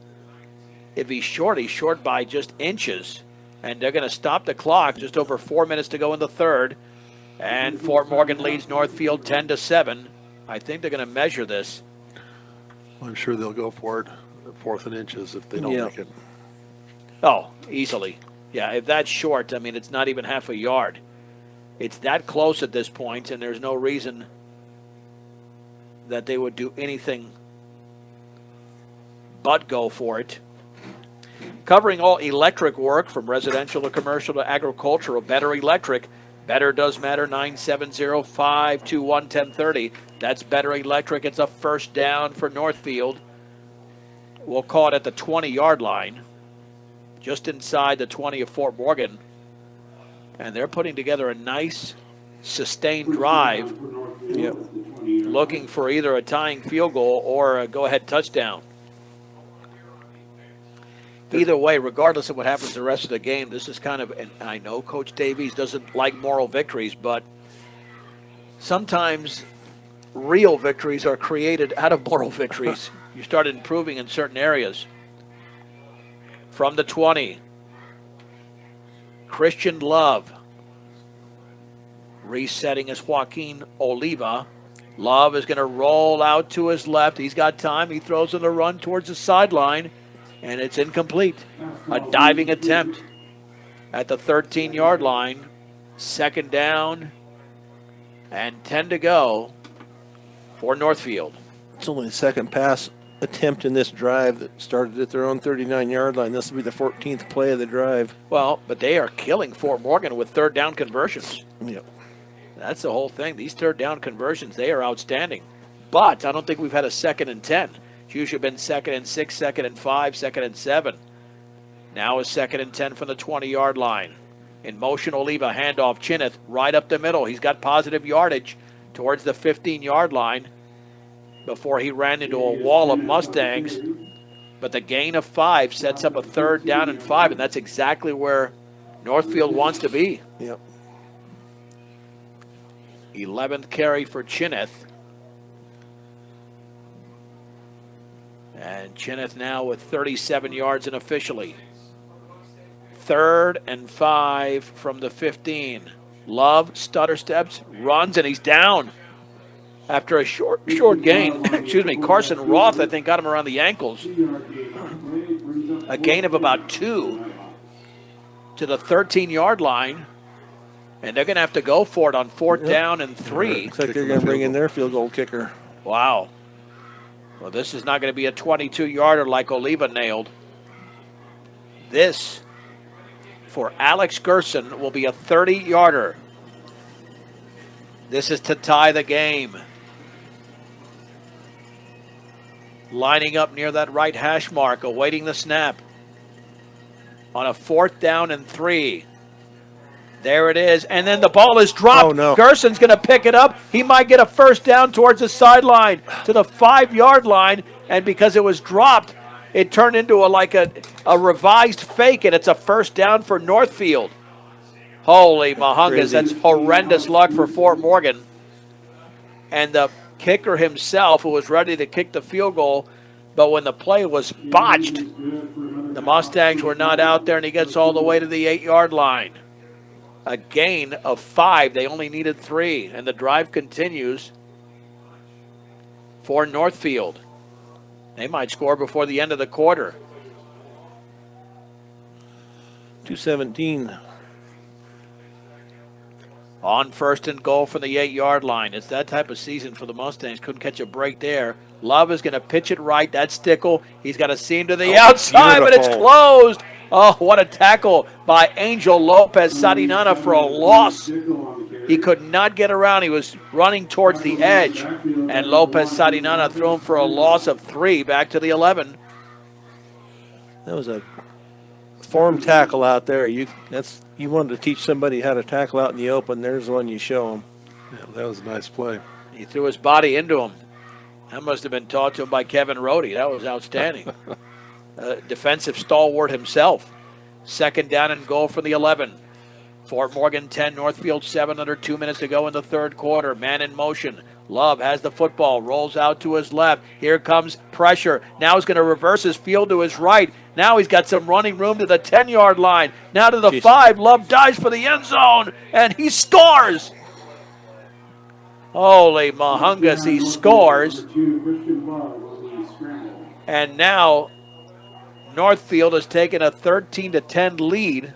If he's short by just inches, and they're going to stop the clock. Just over 4 minutes to go in the 3rd, and Fort Morgan leads Northfield 10-7. I think they're going to measure this. I'm sure they'll go for it, 4th and inches if they don't make it. Oh, easily. Yeah, if that's short, I mean, it's not even half a yard. It's that close at this point, and there's no reason that they would do anything but go for it. Covering all electric work from residential to commercial to agricultural, Better Electric. Better does matter, 970-521-1030. That's Better Electric. It's a 1st down for Northfield. We'll call it at the 20-yard line, just inside the 20 of Fort Morgan. And they're putting together a nice, sustained drive, looking for either a tying field goal or a go-ahead touchdown. Either way, regardless of what happens the rest of the game, this is kind of, and I know Coach Davies doesn't like moral victories, but sometimes real victories are created out of moral victories. You start improving in certain areas. From the 20, Christian Love. Resetting is Joaquin Oliva. Love is going to roll out to his left. He's got time. He throws in a run towards the sideline, and it's incomplete. A diving attempt at the 13-yard line. 2nd down and 10 to go for Northfield. It's only the 2nd pass attempt in this drive that started at their own 39-yard line. This will be the 14th play of the drive. Well, but they are killing Fort Morgan with 3rd down conversions. Yep. That's the whole thing. These 3rd down conversions, they are outstanding. But I don't think we've had a 2nd and 10. It's usually been 2nd and 6, 2nd and 5, 2nd and 7. Now a 2nd and 10 from the 20-yard line. In motion, Oliva, handoff, Chineth, right up the middle. He's got positive yardage towards the 15-yard line before he ran into a wall of Mustangs. But the gain of 5 sets up a 3rd down and 5, and that's exactly where Northfield wants to be. Yep. 11th carry for Chineth. And Chineth now with 37 yards unofficially. 3rd and 5 from the 15. Love stutter steps, runs, and he's down after a short gain. Excuse me, Carson Roth, I think, got him around the ankles. A gain of about 2 to the 13-yard line. And they're going to have to go for it on 4th down and 3. Looks like they're going to bring in their field goal kicker. Wow. Well, this is not going to be a 22-yarder like Oliva nailed. This, for Alex Gerson, will be a 30-yarder. This is to tie the game. Lining up near that right hash mark, awaiting the snap. On a 4th down and 3. There it is, and then the ball is dropped. Oh, no. Gerson's going to pick it up. He might get a 1st down towards the sideline to the 5-yard line, and because it was dropped, it turned into a revised fake, and it's a 1st down for Northfield. Holy mahungas, that's horrendous luck for Fort Morgan. And the kicker himself, who was ready to kick the field goal, but when the play was botched, the Mustangs were not out there, and he gets all the way to the 8-yard line. a gain of 5. They only needed 3, and the drive continues for Northfield. They might score before the end of the quarter. 2:17. On first and goal from the 8-yard line. It's that type of season for the Mustangs. Couldn't catch a break there. Love is going to pitch it right. That's Stickle. He's got a seam to the outside, but it's beautiful. closed. Oh, what a tackle by Angel Lopez Sarinana for a loss. He could not get around. He was running towards the edge, and Lopez Sarinana threw him for a loss of 3 back to the 11. That was a form tackle out there. You wanted to teach somebody how to tackle out in the open. There's one you show them. Yeah, that was a nice play. He threw his body into him. That must have been taught to him by Kevin Rohde. That was outstanding. Defensive stalwart himself. Second down and goal from the 11. Fort Morgan 10, Northfield 7, under 2 minutes to go in the third quarter. Man in motion. Love has the football, rolls out to his left. Here comes pressure. Now he's going to reverse his field to his right. Now he's got some running room to the 10-yard line. Now to the 5. Love dives for the end zone, and he scores. Holy mahungus, he scores. And now Northfield has taken a 13-10 lead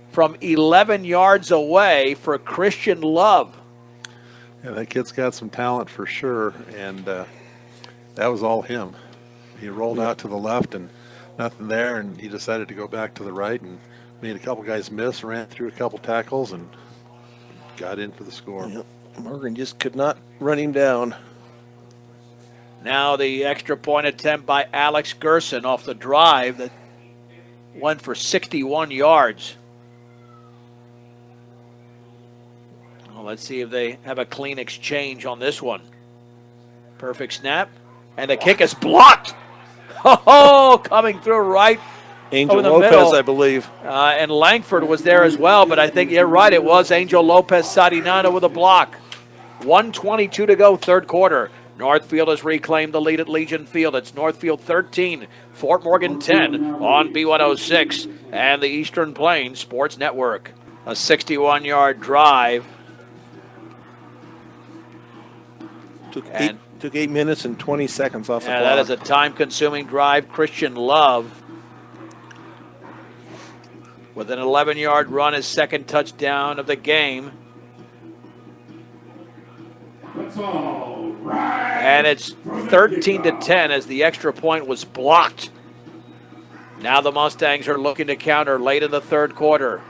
from 11 yards away for Christian Love. Yeah, that kid's got some talent for sure, and that was all him. He rolled out to the left and nothing there, and he decided to go back to the right and made a couple guys miss, ran through a couple tackles, and got in for the score. Yep. Morgan just could not run him down. Now the extra point attempt by Alex Gerson off the drive that went for 61 yards. Well, let's see if they have a clean exchange on this one. Perfect snap. And the kick is blocked. Oh, coming through right Angel over the Lopez, middle. I believe. And Langford was there as well, but I think you're right. It was Angel Lopez Sarinana with a block. 1:22 to go, third quarter. Northfield has reclaimed the lead at Legion Field. It's Northfield 13, Fort Morgan 10 on B106 and the Eastern Plains Sports Network. A 61-yard drive. Took 8 minutes and 20 seconds off the clock. That is a time-consuming drive. Christian Love with an 11-yard run, his second touchdown of the game. That's all right. And it's 13-10 as the extra point was blocked. Now the Mustangs are looking to counter late in the third quarter.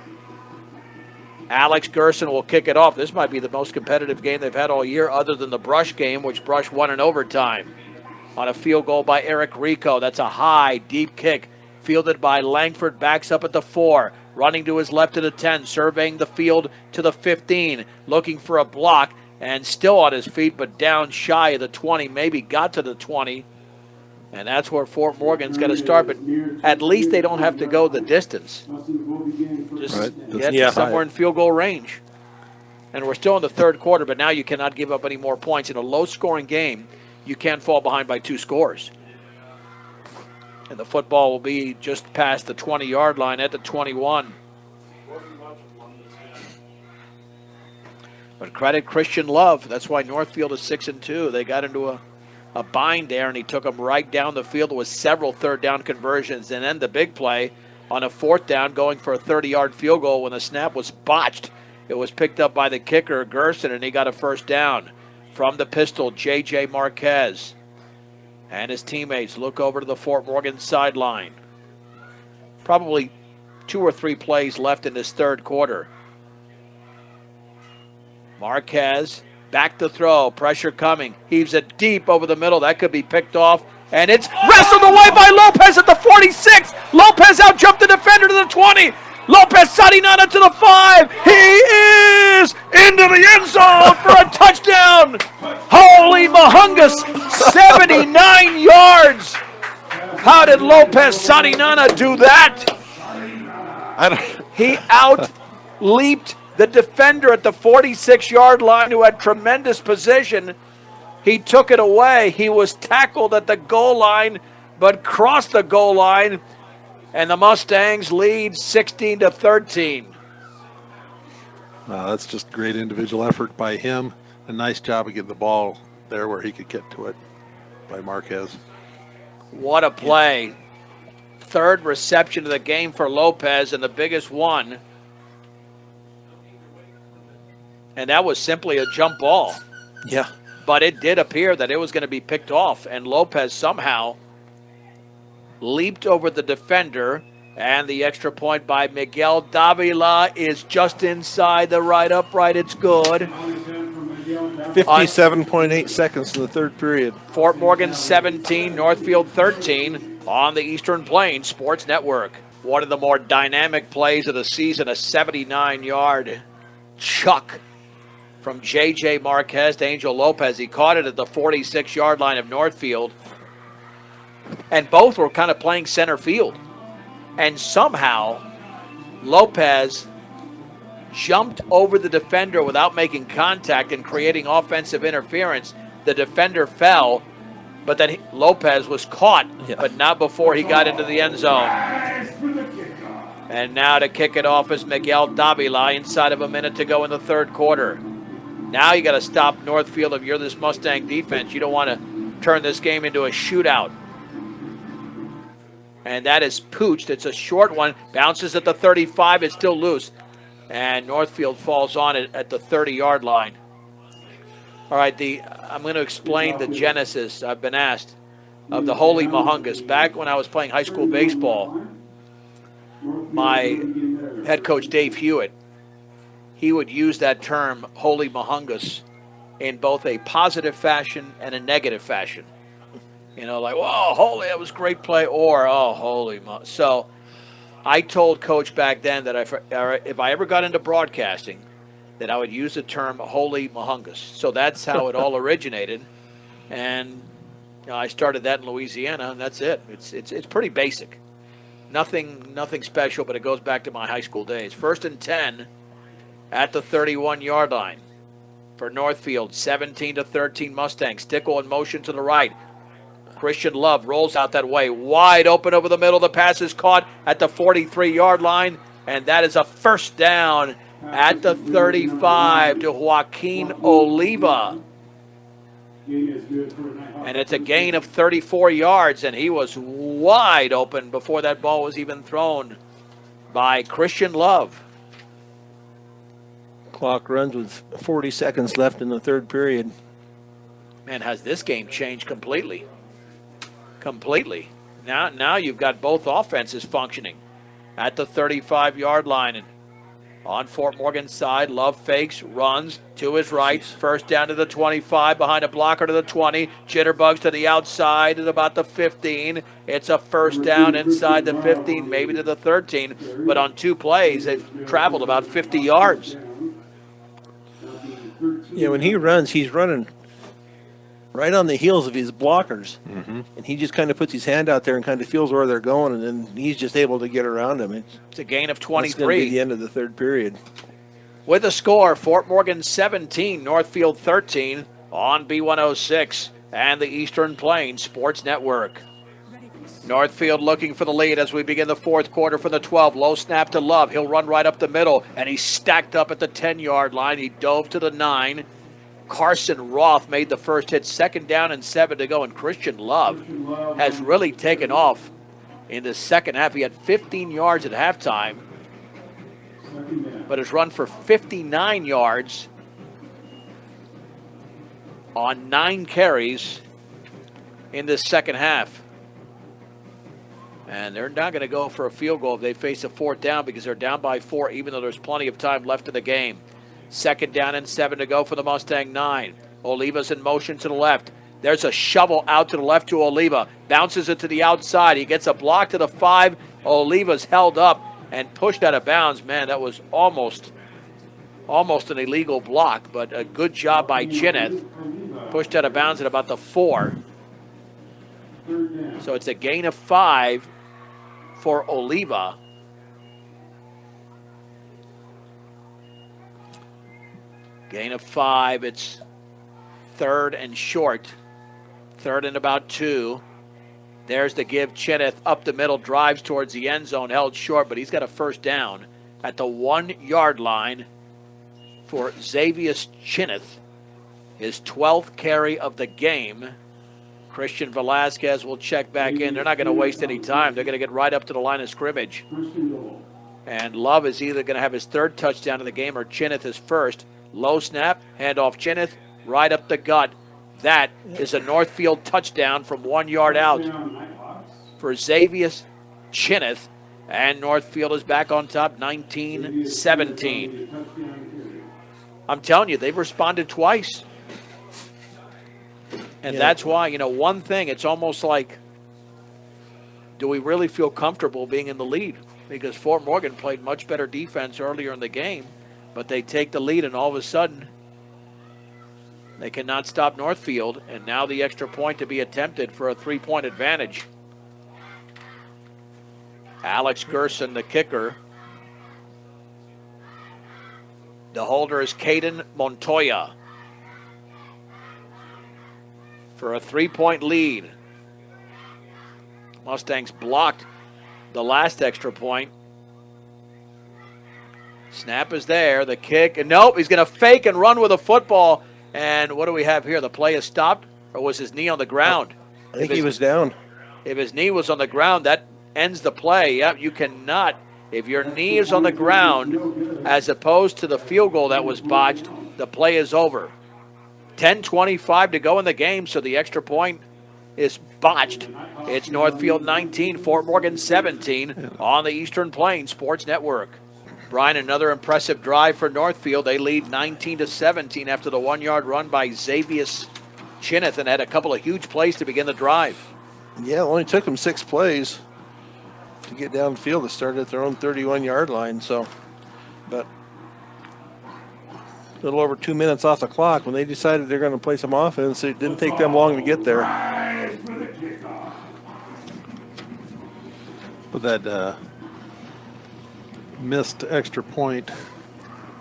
Alex Gerson will kick it off. This might be the most competitive game they've had all year other than the Brush game, which Brush won in overtime. On a field goal by Eric Rico. That's a high, deep kick. Fielded by Langford, backs up at the 4. Running to his left to the 10, surveying the field to the 15. Looking for a block and still on his feet, but down shy of the 20. Maybe got to the 20. And that's where Fort Morgan's got to start, but at least they don't have to go the distance. Just get to somewhere in field goal range. And we're still in the third quarter, but now you cannot give up any more points. In a low-scoring game, you can't fall behind by 2 scores. And the football will be just past the 20-yard line at the 21. But credit Christian Love. That's why Northfield is 6-2. They got into a bind there, and he took them right down the field with several third down conversions. And then the big play on a fourth down, going for a 30-yard field goal when the snap was botched. It was picked up by the kicker, Gerson, and he got a first down. From the pistol, J.J. Marquez. And his teammates look over to the Fort Morgan sideline. Probably 2 or 3 plays left in this third quarter. Marquez back to throw, pressure coming. Heaves it deep over the middle. That could be picked off. And it's wrestled away by Lopez at the 46. Lopez out jumped the defender to the 20. Lopez Sarinana to the 5. He is into the end zone for a touchdown. Holy mahungus, 79 yards. How did Lopez Sarinana do that? He out-leaped the defender at the 46-yard line who had tremendous position. He took it away. He was tackled at the goal line, but crossed the goal line. And the Mustangs lead 16-13. That's just great individual effort by him. A nice job of getting the ball there where he could get to it by Marquez. What a play. Third reception of the game for Lopez, and the biggest one. And that was simply a jump ball. Yeah. But it did appear that it was going to be picked off, and Lopez somehow leaped over the defender, and the extra point by Miguel Davila is just inside the right upright. It's good. 57.8 seconds in the third period. Fort Morgan 17, Northfield 13 on the Eastern Plains Sports Network. One of the more dynamic plays of the season, a 79-yard chuck from J.J. Marquez to Angel Lopez. He caught it at the 46-yard line of Northfield. And both were kind of playing center field. And somehow, Lopez jumped over the defender without making contact and creating offensive interference. The defender fell, but then Lopez was caught, but not before he got into the end zone. And now to kick it off is Miguel Davila inside of a minute to go in the third quarter. Now you got to stop Northfield if you're this Mustang defense. You don't want to turn this game into a shootout. And that is pooched. It's a short one. Bounces at the 35. It's still loose. And Northfield falls on it at the 30-yard line. All right, I'm going to explain the genesis, I've been asked, of the Holy Mahungus. Back when I was playing high school baseball, my head coach, Dave Hewitt, he would use that term, Holy Mahungus, in both a positive fashion and a negative fashion. You know, like, whoa, holy, that was a great play, or, oh, holy. So I told Coach back then that if I ever got into broadcasting, that I would use the term Holy Mahungus. So that's how it all originated. And I started that in Louisiana, and that's it. It's pretty basic. Nothing special, but it goes back to my high school days. 1st and 10 at the 31-yard line for Northfield, 17-13 Mustangs. Stickle in motion to the right. Christian Love rolls out that way, wide open over the middle. The pass is caught at the 43-yard line, and that is a first down at the 35 to Joaquin Oliva. And it's a gain of 34 yards, and he was wide open before that ball was even thrown by Christian Love. Clock runs with 40 seconds left in the third period. Man, has this game changed completely? Completely. Now you've got both offenses functioning at the 35-yard line. And on Fort Morgan's side, Love fakes, runs to his right. First down to the 25, behind a blocker to the 20. Jitterbugs to the outside at about the 15. It's a first down inside the 15, maybe to the 13. But on two plays, they've traveled about 50 yards. Yeah, when he runs, he's running right on the heels of his blockers. Mm-hmm. And he just kind of puts his hand out there and kind of feels where they're going, and then he's just able to get around them. It's a gain of That's going to 23. be the end of the third period. With a score, Fort Morgan 17, Northfield 13 on B106 and the Eastern Plains Sports Network. Northfield looking for the lead as we begin the fourth quarter from the 12. Low snap to Love. He'll run right up the middle, and he's stacked up at the 10-yard line. He dove to the 9. Carson Roth made the first hit. 2nd down and 7 to go, and Christian Love has really taken off in the second half. He had 15 yards at halftime, but has run for 59 yards on 9 carries in this second half. And they're not going to go for a field goal if they face a 4th down, because they're down by 4, even though there's plenty of time left in the game. 2nd down and 7 to go for the Mustang 9. Oliva's in motion to the left. There's a shovel out to the left to Oliva. Bounces it to the outside. He gets a block to the 5. Oliva's held up and pushed out of bounds. Man, that was almost an illegal block, but a good job by Chineth. Pushed out of bounds at about the 4. So it's a gain of 5 for Oliva. Gain of 5. It's 3rd and short. 3rd and about 2. There's the give. Chineth up the middle, drives towards the end zone, held short, but he's got a first down at the 1-yard line for Xavier Chineth, his 12th carry of the game. Christian Velasquez will check back in. They're not going to waste any time. They're going to get right up to the line of scrimmage. And Love is either going to have his third touchdown in the game or Chineth his first. Low snap, handoff Chineth, right up the gut. That is a Northfield touchdown from 1 yard out for Xavier Chineth. And Northfield is back on top, 19-17. I'm telling you, they've responded twice. And that's why, one thing, it's almost like, do we really feel comfortable being in the lead? Because Fort Morgan played much better defense earlier in the game, but they take the lead and all of a sudden they cannot stop Northfield, and now the extra point to be attempted for a 3-point advantage. Alex Gerson, the kicker. The holder is Caden Montoya for a 3-point lead. Mustangs blocked the last extra point. Snap is there, the kick, and nope, he's going to fake and run with a football. And what do we have here? The play is stopped, or was his knee on the ground? I think he was down. If his knee was on the ground, that ends the play. Yep, you cannot. If your knee is on the ground, as opposed to the field goal that was botched, the play is over. 10:25 to go in the game, so the extra point is botched. It's Northfield 19, Fort Morgan 17 on the Eastern Plains Sports Network. Brian, another impressive drive for Northfield. They lead 19-17 after the 1 yard run by Xavier Chineth and had a couple of huge plays to begin the drive. Yeah, it only took them 6 plays to get downfield. They started at their own 31-yard line. So, but a little over 2 minutes off the clock when they decided they're going to play some offense. It didn't take them long to get there. But that missed extra point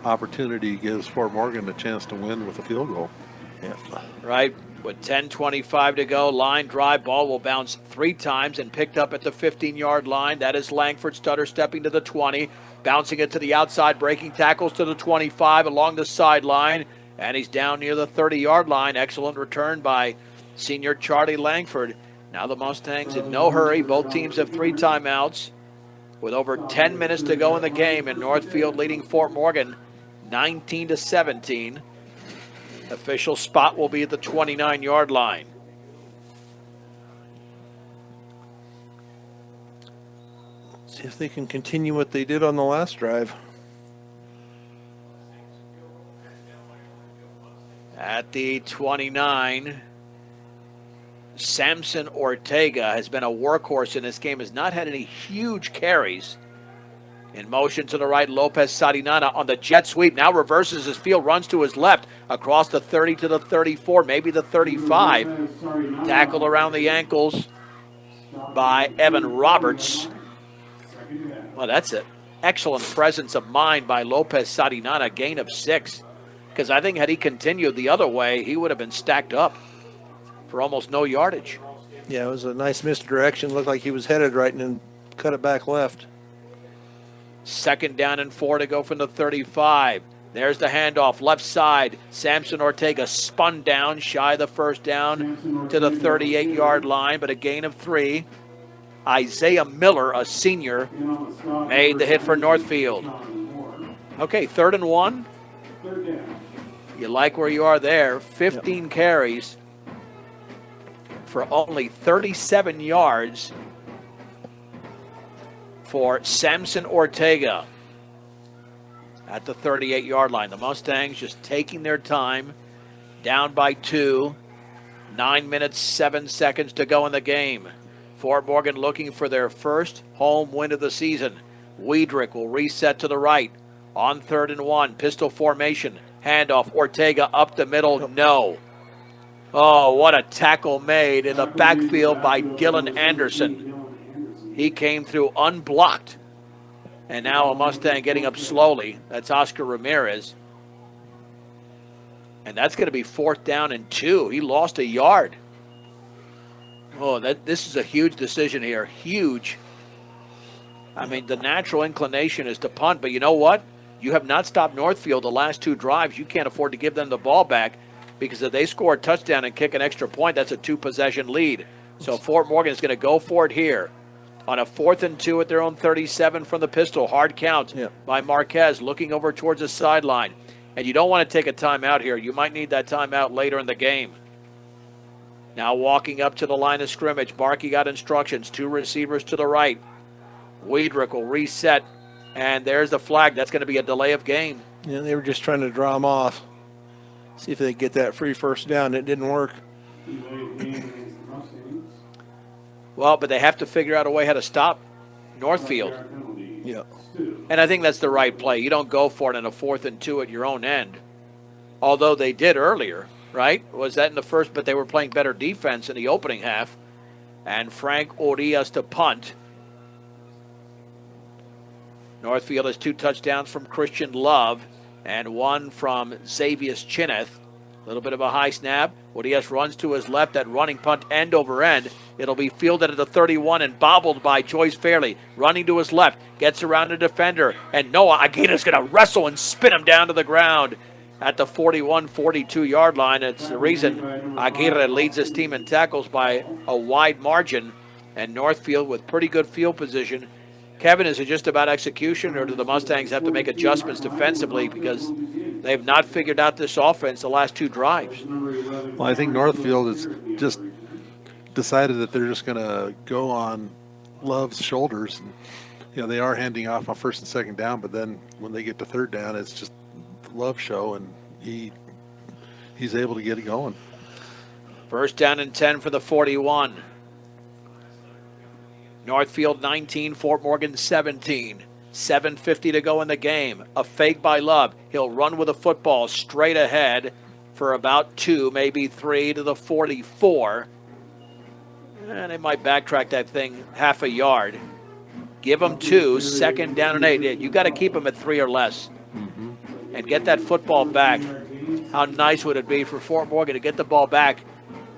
opportunity gives Fort Morgan a chance to win with a field goal. Yeah. Right. With 10:25 to go, line drive, ball will bounce 3 times and picked up at the 15-yard line. That is Langford Stutter stepping to the 20, bouncing it to the outside, breaking tackles to the 25 along the sideline, and he's down near the 30-yard line. Excellent return by senior Charlie Langford. Now the Mustangs in no hurry. Both teams have 3 timeouts with over 10 minutes to go in the game, and Northfield leading Fort Morgan 19-17. Official spot will be at the 29-yard line. See if they can continue what they did on the last drive. At the 29, Samson Ortega has been a workhorse in this game, has not had any huge carries. In motion to the right, Lopez Sarinana on the jet sweep. Now reverses his field, runs to his left, across the 30 to the 34, maybe the 35. Tackled around the ankles by Evan Roberts. Well, that's an excellent presence of mind by Lopez Sarinana, gain of 6. Because I think had he continued the other way, he would have been stacked up for almost no yardage. Yeah, it was a nice misdirection. Looked like he was headed right and then cut it back left. 2nd down and 4 to go from the 35. There's the handoff, left side. Samson Ortega spun down, shy of the first down to the 38-yard line, but a gain of 3. Isaiah Miller, a senior, made the hit for Northfield. Okay, 3rd and 1. You like where you are there. 15 carries for only 37 yards for Samson Ortega at the 38-yard line. The Mustangs just taking their time, down by 2. 9 minutes, 7 seconds to go in the game. Fort Morgan looking for their first home win of the season. Wiedrick will reset to the right on 3rd and 1. Pistol formation. Handoff. Ortega up the middle. No. Oh, what a tackle made in the backfield by Dylan Anderson. He came through unblocked. And now a Mustang getting up slowly. That's Oscar Ramirez. And that's going to be 4th down and 2. He lost a yard. Oh, this is a huge decision here. Huge. I mean, the natural inclination is to punt, but you know what? You have not stopped Northfield the last 2 drives. You can't afford to give them the ball back, because if they score a touchdown and kick an extra point, that's a 2-possession lead. So Fort Morgan is going to go for it here on a 4th and 2 at their own 37 from the pistol. Hard count by Marquez, looking over towards the sideline. And you don't want to take a timeout here. You might need that timeout later in the game. Now walking up to the line of scrimmage. Barkey got instructions. 2 receivers to the right. Wiedrich will reset. And there's the flag. That's going to be a delay of game. Yeah, they were just trying to draw him off. See if they get that free first down. It didn't work. Well, but they have to figure out a way how to stop Northfield. Yeah. And I think that's the right play. You don't go for it in a 4th and 2 at your own end. Although they did earlier, right? Was that in the first? But they were playing better defense in the opening half. And Frank Urias to punt. Northfield has 2 touchdowns from Christian Love and 1 from Xavier Chineth. A little bit of a high snap. Urias runs to his left at running punt end over end. It'll be fielded at the 31 and bobbled by Joyce Fairley. Running to his left, gets around a defender, and Noah Aguirre's going to wrestle and spin him down to the ground at the 41-42-yard line. It's the reason Aguirre leads his team in tackles by a wide margin, and Northfield with pretty good field position. Kevin, is it just about execution, or do the Mustangs have to make adjustments defensively because they've not figured out this offense the last 2 drives? Well, I think Northfield has just decided that they're just going to go on Love's shoulders. And, they are handing off on 1st and 2nd down, but then when they get to 3rd down, it's just the Love show, and he's able to get it going. 1st down and 10 for the 41. Northfield 19, Fort Morgan 17. 7:50 to go in the game. A fake by Love. He'll run with the football straight ahead for about 2, maybe 3 to the 44. And they might backtrack that thing half a yard. Give them 2, 2nd down and 8. You got to keep them at 3 or less. And get that football back. How nice would it be for Fort Morgan to get the ball back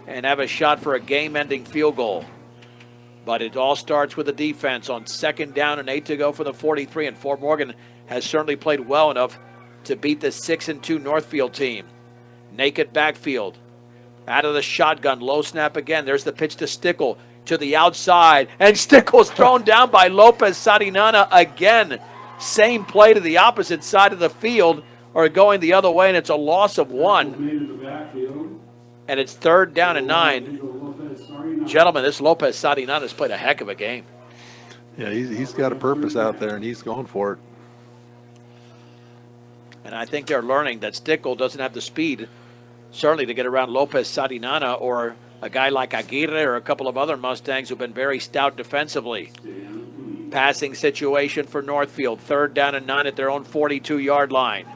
and have a shot for a game-ending field goal? But it all starts with the defense on 2nd down and 8 to go for the 43. And Fort Morgan has certainly played well enough to beat the 6 and 2 Northfield team. Naked backfield. Out of the shotgun, low snap again. There's the pitch to Stickle to the outside. And Stickle's thrown down by Lopez Sarinana again. Same play to the opposite side of the field, or going the other way, and it's a loss of 1. And it's 3rd down and 9. Gentlemen, this Lopez Sarinana has played a heck of a game. Yeah, he's got a purpose out there, and he's going for it. And I think they're learning that Stickle doesn't have the speed, certainly, to get around Lopez Sarinana or a guy like Aguirre or a couple of other Mustangs who've been very stout defensively. Passing situation for Northfield. 3rd down and 9 at their own 42-yard line.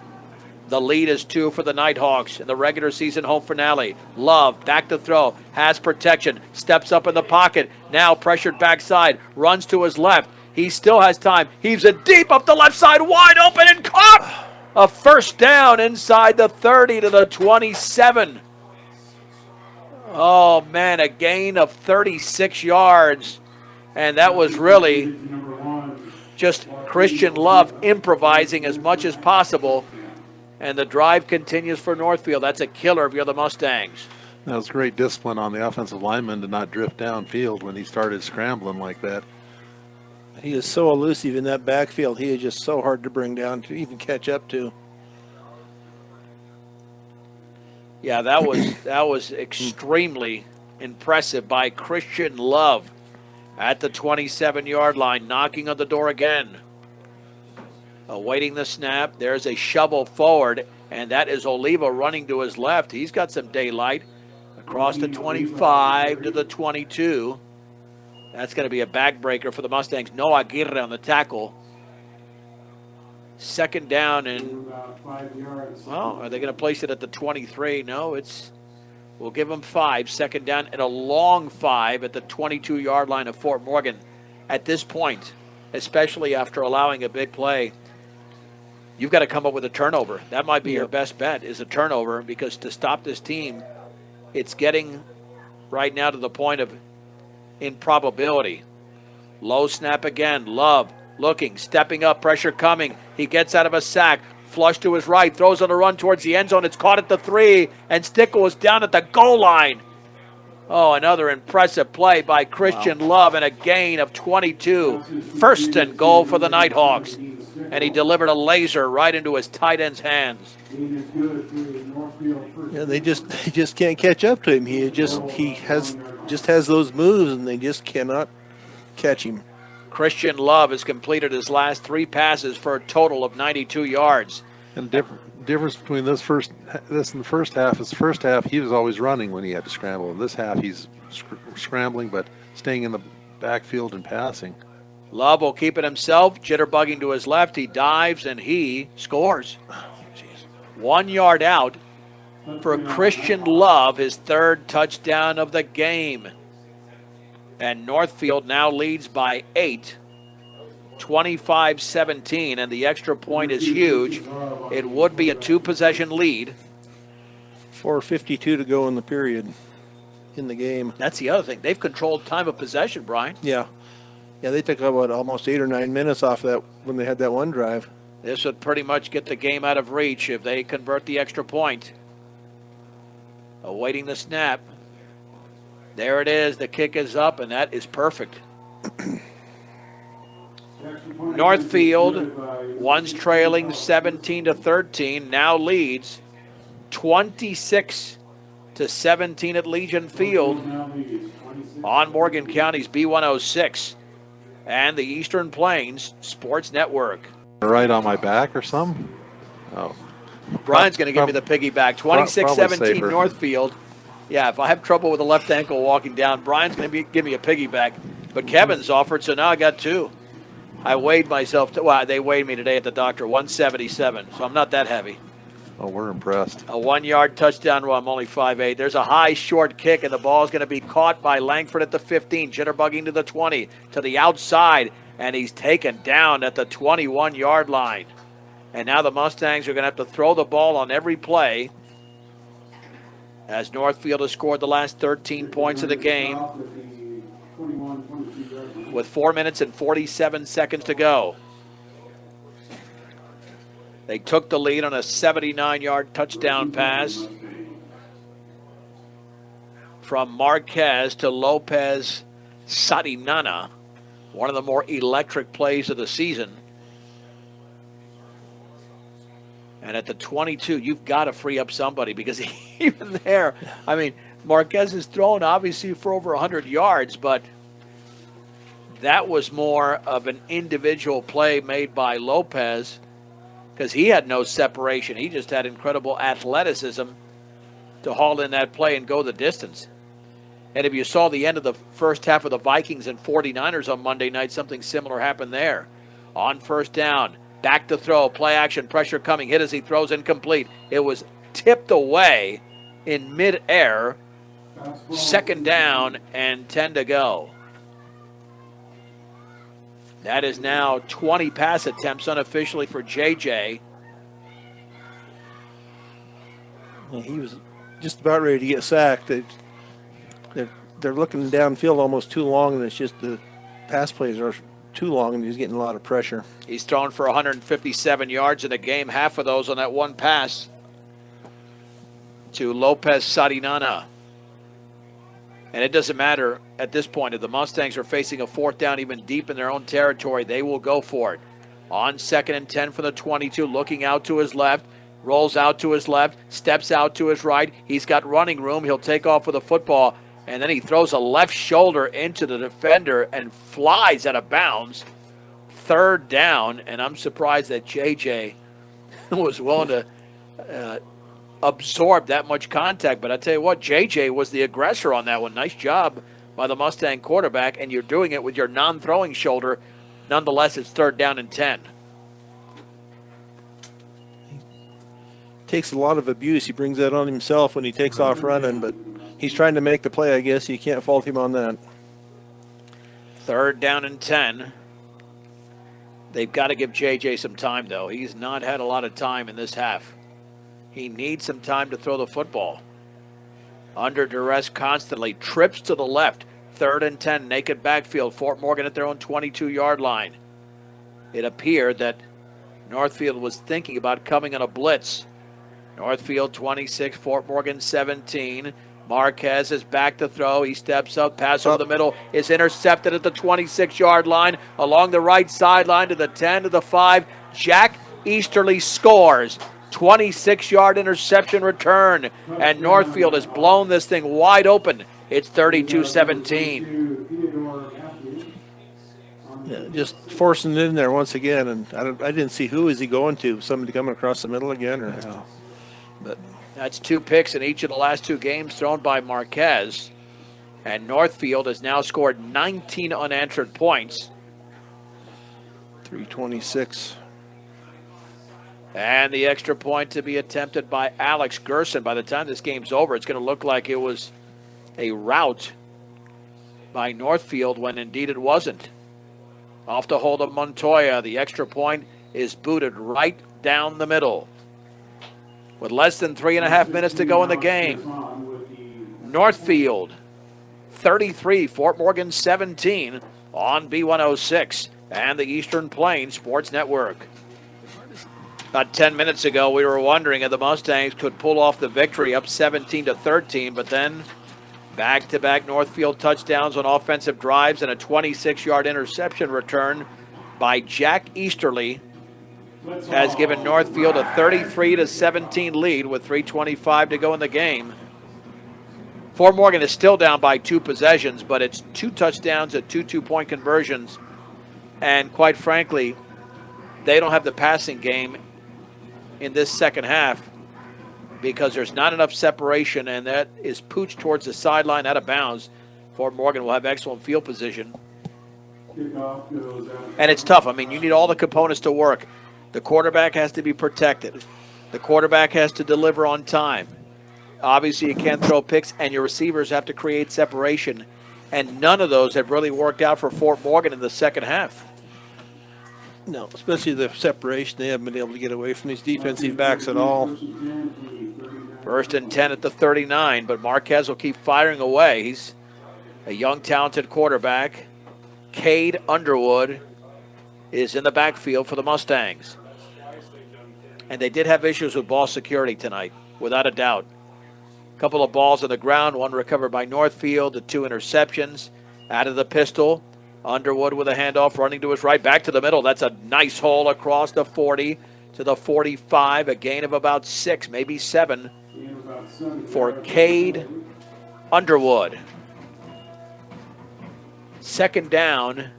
The lead is 2 for the Nighthawks in the regular season home finale. Love, back to throw, has protection, steps up in the pocket, now pressured backside, runs to his left. He still has time, heaves it deep up the left side, wide open and caught! A 1st down inside the 30 to the 27. Oh, man, a gain of 36 yards. And that was really just Christian Love improvising as much as possible. And the drive continues for Northfield. That's a killer if you're the Mustangs. That was great discipline on the offensive lineman to not drift downfield when he started scrambling like that. He is so elusive in that backfield. He is just so hard to bring down to even catch up to. Yeah, that was extremely impressive by Christian Love at the 27-yard line, knocking on the door again. Awaiting the snap. There's a shovel forward, and that is Oliva running to his left. He's got some daylight across the 25 to the 22. That's going to be a backbreaker for the Mustangs. No Aguirre on the tackle. 2nd down and, well, are they going to place it at the 23? No, we'll give them 5. 2nd down and a long 5 at the 22-yard line of Fort Morgan. At this point, especially after allowing a big play, you've got to come up with a turnover. That might be your best bet, is a turnover, because to stop this team, it's getting right now to the point of improbability. Low snap again. Love Looking, stepping up, pressure coming. He gets out of a sack. Flush to his right, throws on a run towards the end zone. It's caught at the 3, and Stickle is down at the goal line. Oh, another impressive play by Christian Love and a gain of 22. First and goal for the Nighthawks. And he delivered a laser right into his tight end's hands. Yeah, they just can't catch up to him. He has those moves, and they just cannot catch him. Christian Love has completed his last 3 passes for a total of 92 yards. And difference between this and the first half is the first half he was always running when he had to scramble. In this half he's scrambling but staying in the backfield and passing. Love will keep it himself, jitterbugging to his left. He dives and he scores. 1 yard out for Christian Love, his 3rd touchdown of the game. And Northfield now leads by 8, 25-17, and the extra point is huge. It would be a 2-possession lead. 4:52 to go in the period, in the game. That's the other thing. They've controlled time of possession, Brian. Yeah, they took about almost 8 or 9 minutes off that when they had that one drive. This would pretty much get the game out of reach if they convert the extra point. Awaiting the snap. There it is. The kick is up, and that is perfect. Northfield, once trailing 17-13, now leads 26-17 at Legion Field on Morgan County's B106 and the Eastern Plains Sports Network. Right on my back or something? Oh. Brian's going to give me the piggyback. 26-17 safer. Northfield. Yeah, if I have trouble with the left ankle walking down, Brian's going to give me a piggyback. But Kevin's offered, so now I got 2. I weighed myself. They weighed me today at the doctor, 177, so I'm not that heavy. Oh, we're impressed. A 1 yard touchdown while I'm only 5'8". There's a high, short kick, and the ball is going to be caught by Langford at the 15, jitterbugging to the 20, to the outside, and he's taken down at the 21-yard line. And now the Mustangs are going to have to throw the ball on every play as Northfield has scored the last 13 points of the game with 4 minutes and 47 seconds to go. They took the lead on a 79-yard touchdown pass from Marquez to Lopez Sadinana, one of the more electric plays of the season. And at the 22, you've got to free up somebody because even there, I mean, Marquez has thrown obviously for over 100 yards, but that was more of an individual play made by Lopez because he had no separation. He just had incredible athleticism to haul in that play and go the distance. And if you saw the end of the first half of the Vikings and 49ers on Monday night, something similar happened there. On first down, back to throw, play action, pressure coming, hit as he throws incomplete. It was tipped away in midair. 2nd down and 10 to go. That is now 20 pass attempts unofficially for JJ. Yeah, he was just about ready to get sacked. They're looking downfield almost too long, and it's just the pass plays are too long, and he's getting a lot of pressure. He's thrown for 157 yards in the game, half of those on that one pass to Lopez Sadinana. And it doesn't matter at this point. If the Mustangs are facing a 4th down even deep in their own territory, they will go for it. On 2nd and 10 for the 22, looking out to his left, rolls out to his left, steps out to his right. He's got running room. He'll take off with the football, and then he throws a left shoulder into the defender and flies out of bounds. 3rd down, and I'm surprised that JJ was willing to absorb that much contact. But I tell you what, JJ was the aggressor on that one. Nice job by the Mustang quarterback, and you're doing it with your non-throwing shoulder. Nonetheless, it's 3rd down and 10. Takes a lot of abuse. He brings that on himself when he takes off running, but he's trying to make the play, I guess. You can't fault him on that. 3rd down and 10. They've got to give JJ some time, though. He's not had a lot of time in this half. He needs some time to throw the football. Under duress constantly. Trips to the left. 3rd and 10. Naked backfield. Fort Morgan at their own 22-yard line. it appeared that Northfield was thinking about coming on a blitz. Northfield 26, Fort Morgan 17. Marquez is back to throw. He steps up, pass over the middle, is intercepted at the 26-yard line, along the right sideline to the 10, to the 5. Jack Easterly scores. 26-yard interception return, and Northfield has blown this thing wide open. It's 32-17. Yeah, just forcing it in there once again, and I didn't see who is he going to. Somebody coming across the middle again, or but that's 2 picks in each of the last 2 games thrown by Marquez, and Northfield has now scored 19 unanswered points. 3:26. And the extra point to be attempted by Alex Gerson. By the time this game's over, it's going to look like it was a rout by Northfield when indeed it wasn't. Off the hold of Montoya. The extra point is booted right down the middle. With less than 3.5 minutes to go in the game. Northfield 33, Fort Morgan 17 on B106 and the Eastern Plains Sports Network. About 10 minutes ago, we were wondering if the Mustangs could pull off the victory up 17-13, but then back-to-back Northfield touchdowns on offensive drives and a 26-yard interception return by Jack Easterly has given Northfield a 33-17 lead with 3:25 to go in the game. Fort Morgan is still down by 2 possessions, but it's 2 touchdowns at 2 two-point conversions, and quite frankly, they don't have the passing game in this second half because there's not enough separation, and that is pooched towards the sideline out of bounds. Fort Morgan will have excellent field position. And it's tough. I mean, you need all the components to work. The quarterback has to be protected. The quarterback has to deliver on time. Obviously, you can't throw picks, and your receivers have to create separation. And none of those have really worked out for Fort Morgan in the second half. No, especially the separation. They haven't been able to get away from these defensive backs at all. 1st and 10 at the 39, but Marquez will keep firing away. He's a young, talented quarterback. Cade Underwood is in the backfield for the Mustangs. And they did have issues with ball security tonight, without a doubt. A couple of balls on the ground, one recovered by Northfield, the 2 interceptions. Out of the pistol, Underwood with a handoff running to his right, back to the middle. That's a nice hole across the 40 to the 45, a gain of about 6, maybe 7 for Cade Underwood. 2nd down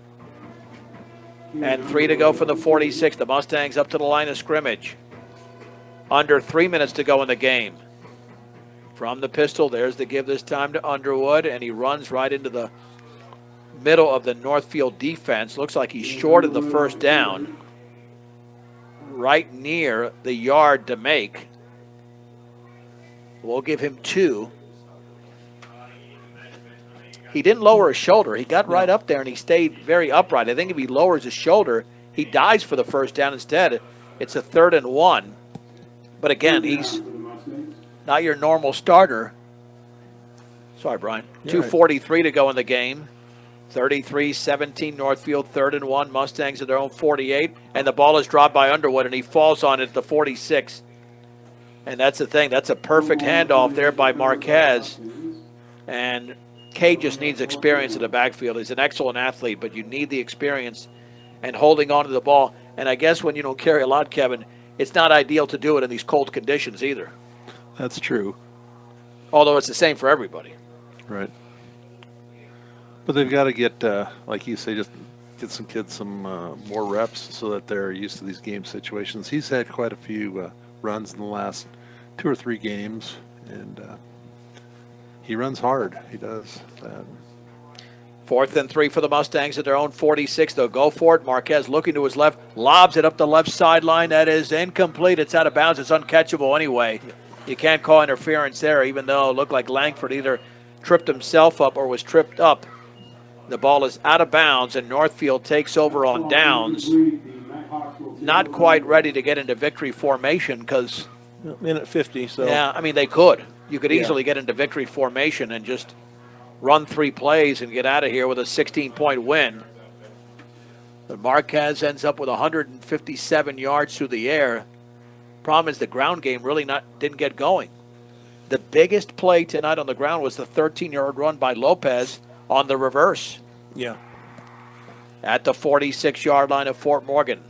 and 3 to go for the 46. The Mustangs up to the line of scrimmage. Under 3 minutes to go in the game. From the pistol, there's the give this time to Underwood, and he runs right into the middle of the Northfield defense. Looks like he's short of the 1st down. Right near the yard to make. We'll give him 2. He didn't lower his shoulder. He got right up there and he stayed very upright. I think if he lowers his shoulder, he dives for the 1st down instead. It's a 3rd and 1. But again, he's not your normal starter. Sorry, Brian. 2:43 to go in the game. 33-17 Northfield, 3rd and 1. Mustangs at their own 48. And the ball is dropped by Underwood, and he falls on it at the 46. And that's the thing. That's a perfect handoff there by Marquez. And Cade just needs experience in the backfield. He's an excellent athlete, but you need the experience and holding on to the ball. And I guess when you don't carry a lot, Kevin, it's not ideal to do it in these cold conditions either. That's true. Although it's the same for everybody. Right. But they've got to get, like you say, just get some kids some more reps so that they're used to these game situations. He's had quite a few runs in the last 2 or 3 games, and he runs hard. He does. 4th and 3 for the Mustangs at their own 46. They'll go for it. Marquez looking to his left, lobs it up the left sideline. That is incomplete. It's out of bounds. It's uncatchable anyway. You can't call interference there, even though it looked like Langford either tripped himself up or was tripped up. The ball is out of bounds, and Northfield takes over on downs. Not quite ready to get into victory formation because... Minute 50, so... Yeah, I mean, they could. You could easily get into victory formation and just run 3 plays and get out of here with a 16-point win. But Marquez ends up with 157 yards through the air. Problem is the ground game really didn't get going. The biggest play tonight on the ground was the 13-yard run by Lopez on the reverse Yeah. at the 46-yard line of Fort Morgan.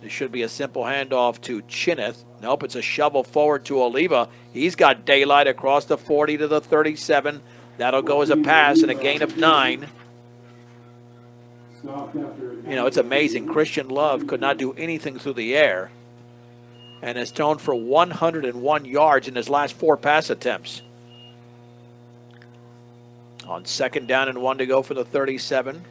This should be a simple handoff to Chineth. Nope, it's a shovel forward to Oliva. He's got daylight across the 40 to the 37. That'll go as a pass and a gain of 9. It's amazing. Christian Love could not do anything through the air and has thrown for 101 yards in his last 4 pass attempts. On 2nd down and 1 to go for the 37.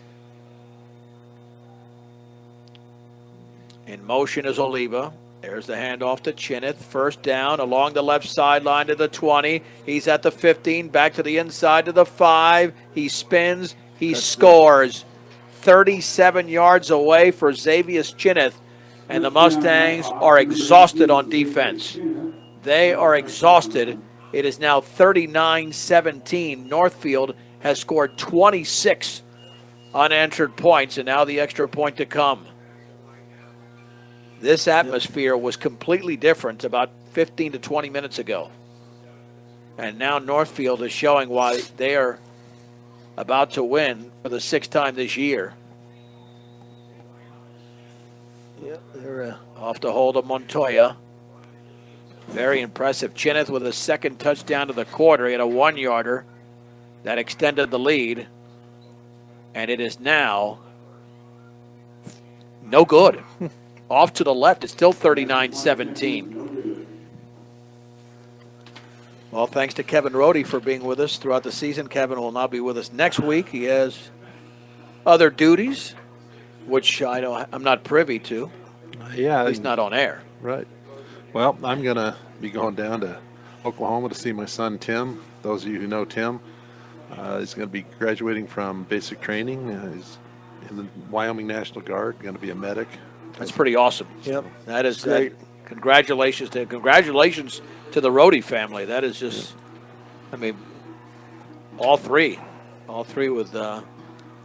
In motion is Oliva. There's the handoff to Chineth. 1st down along the left sideline to the 20. He's at the 15, back to the inside to the 5. He spins. He scores. 37 yards away for Xavier Chineth. And the Mustangs are exhausted on defense. They are exhausted. It is now 39-17. Northfield has scored 26 unanswered points, and now the extra point to come. This atmosphere was completely different about 15 to 20 minutes ago. And now Northfield is showing why they are about to win for the 6th time this year. Yeah, they're Off to hold of Montoya. Very impressive. Chineth with a 2nd touchdown to the quarter. He had a 1-yarder that extended the lead. And it is now no good. Off to the left, it's still 39-17. Well, thanks to Kevin Rohde for being with us throughout the season. Kevin will not be with us next week. He has other duties, which I'm not privy to. Yeah. At least not on air. Right. Well, I'm going to be going down to Oklahoma to see my son, Tim. Those of you who know Tim, he's going to be graduating from basic training. He's in the Wyoming National Guard, going to be a medic. That's pretty awesome. Yep. That is great. Congratulations to the Rohde family. That is just, all three with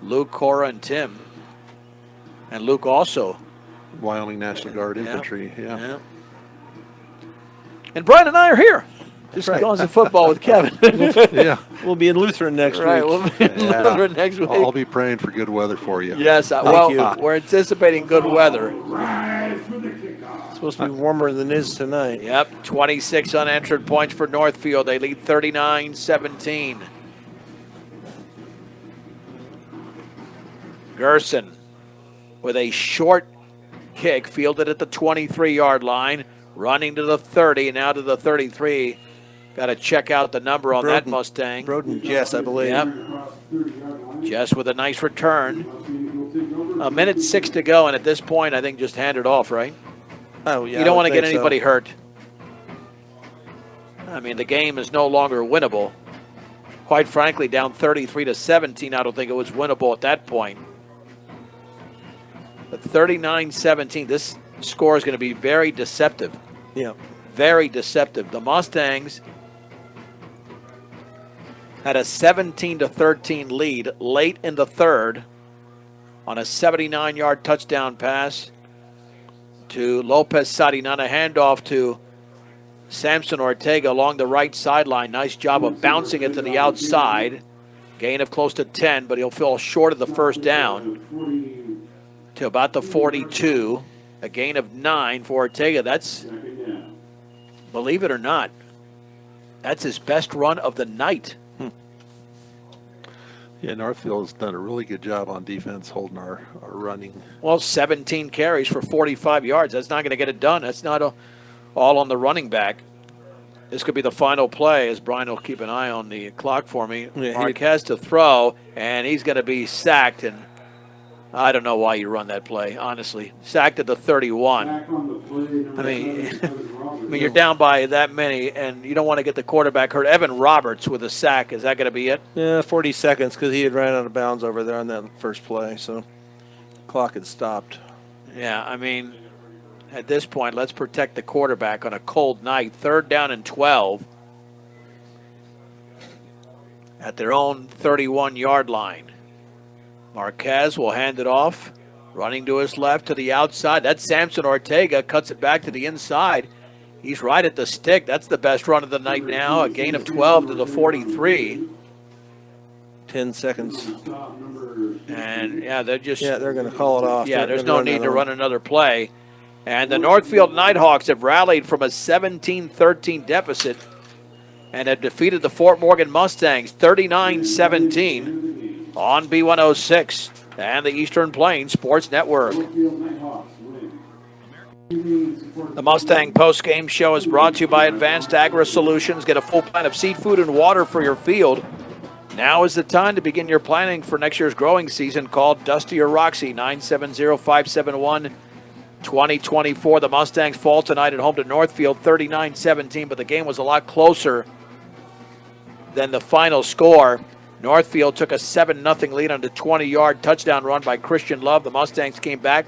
Luke, Cora, and Tim, and Luke also. Wyoming National Guard infantry. Yeah. And Brian and I are here. Just right. going to football with Kevin. Yeah. We'll be in Lutheran next Right, week. we'll be in Lutheran next week. I'll be praying for good weather for you. Yes, we're anticipating good weather. It's supposed to be warmer than it is tonight. Yep, 26 unanswered points for Northfield. They lead 39-17. Gerson with a short kick fielded at the 23-yard line, running to the 30 and now to the 33. Got to check out the number on that Mustang. Broden Jess, I believe. Yep. Jess with a nice return. 1:06 to go, and at this point, I think just hand it off, right? Oh, yeah. You don't want to get anybody hurt. The game is no longer winnable. Quite frankly, down 33-17, I don't think it was winnable at that point. But 39-17, this score is going to be very deceptive. Yeah. Very deceptive. The Mustangs had a 17-13 lead late in the 3rd on a 79-yard touchdown pass to Lopez Sarinana. Handoff to Samson Ortega along the right sideline. Nice job of bouncing it to the outside. Gain of close to 10, but he'll fall short of the 1st down to about the 42. A gain of 9 for Ortega. That's, believe it or not, that's his best run of the night. Yeah, Northfield has done a really good job on defense holding our running. Well, 17 carries for 45 yards. That's not going to get it done. That's not all on the running back. This could be the final play, as Brian will keep an eye on the clock for me. Yeah, Marquez to throw, and he's going to be sacked. And I don't know why you run that play, honestly. Sacked at the 31. You're down by that many, and you don't want to get the quarterback hurt. Evan Roberts with a sack. Is that going to be it? Yeah, 40 seconds because he had ran out of bounds over there on that first play, so the clock had stopped. Yeah, at this point, let's protect the quarterback on a cold night. 3rd down and 12 at their own 31-yard line. Marquez will hand it off Running to his left to the outside. That's Samson Ortega. Cuts it back to the inside. He's right at the stick. That's the best run of the night now. A gain of 12 to the 43. 10 seconds. And, yeah, they're just... Yeah, they're going to call it off. Yeah, They're there's gonna no need to another run another play. And the Northfield Nighthawks have rallied from a 17-13 deficit and have defeated the Fort Morgan Mustangs 39-17 on B106 and the Eastern Plains Sports Network. The Mustang post-game show is brought to you by Advanced Agri Solutions. Get a full plan of seed, food, and water for your field. Now is the time to begin your planning for next year's growing season. Call Dusty or Roxy, 970-571-2024. The Mustangs fall tonight at home to Northfield, 39-17, but the game was a lot closer than the final score. Northfield took a 7-0 lead on the 20-yard touchdown run by Christian Love. The Mustangs came back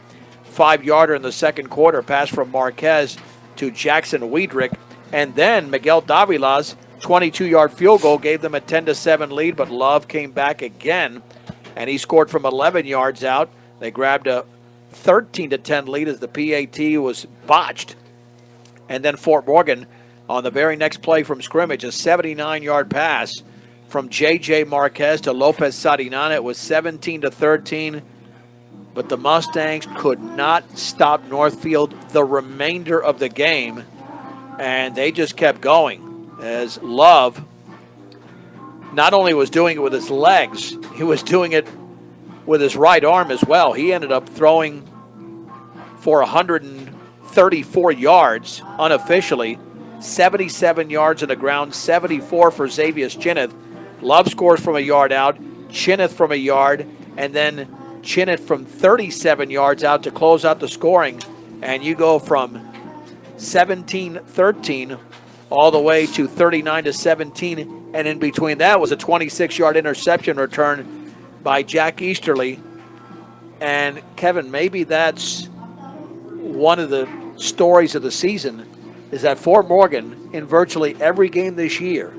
5-yarder in the second quarter, pass from Marquez to Jackson Wiedrick. And then Miguel Davila's 22-yard field goal gave them a 10-7 lead, but Love came back again, and he scored from 11 yards out. They grabbed a 13-10 lead as the PAT was botched. And then Fort Morgan, on the very next play from scrimmage, a 79-yard pass from J.J. Marquez to Lopez Sarinana. It was 17-13. But the Mustangs could not stop Northfield the remainder of the game, and they just kept going as Love not only was doing it with his legs, he was doing it with his right arm as well. He ended up throwing for 134 yards unofficially, 77 yards on the ground, 74 for Xavier Chineth. Love scores from a yard out, Chineth from a yard, and then Chineth from 37 yards out to close out the scoring. And you go from 17-13 all the way to 39-17. And in between that was a 26-yard interception return by Jack Easterly. And, Kevin, maybe that's one of the stories of the season, is that Fort Morgan, in virtually every game this year,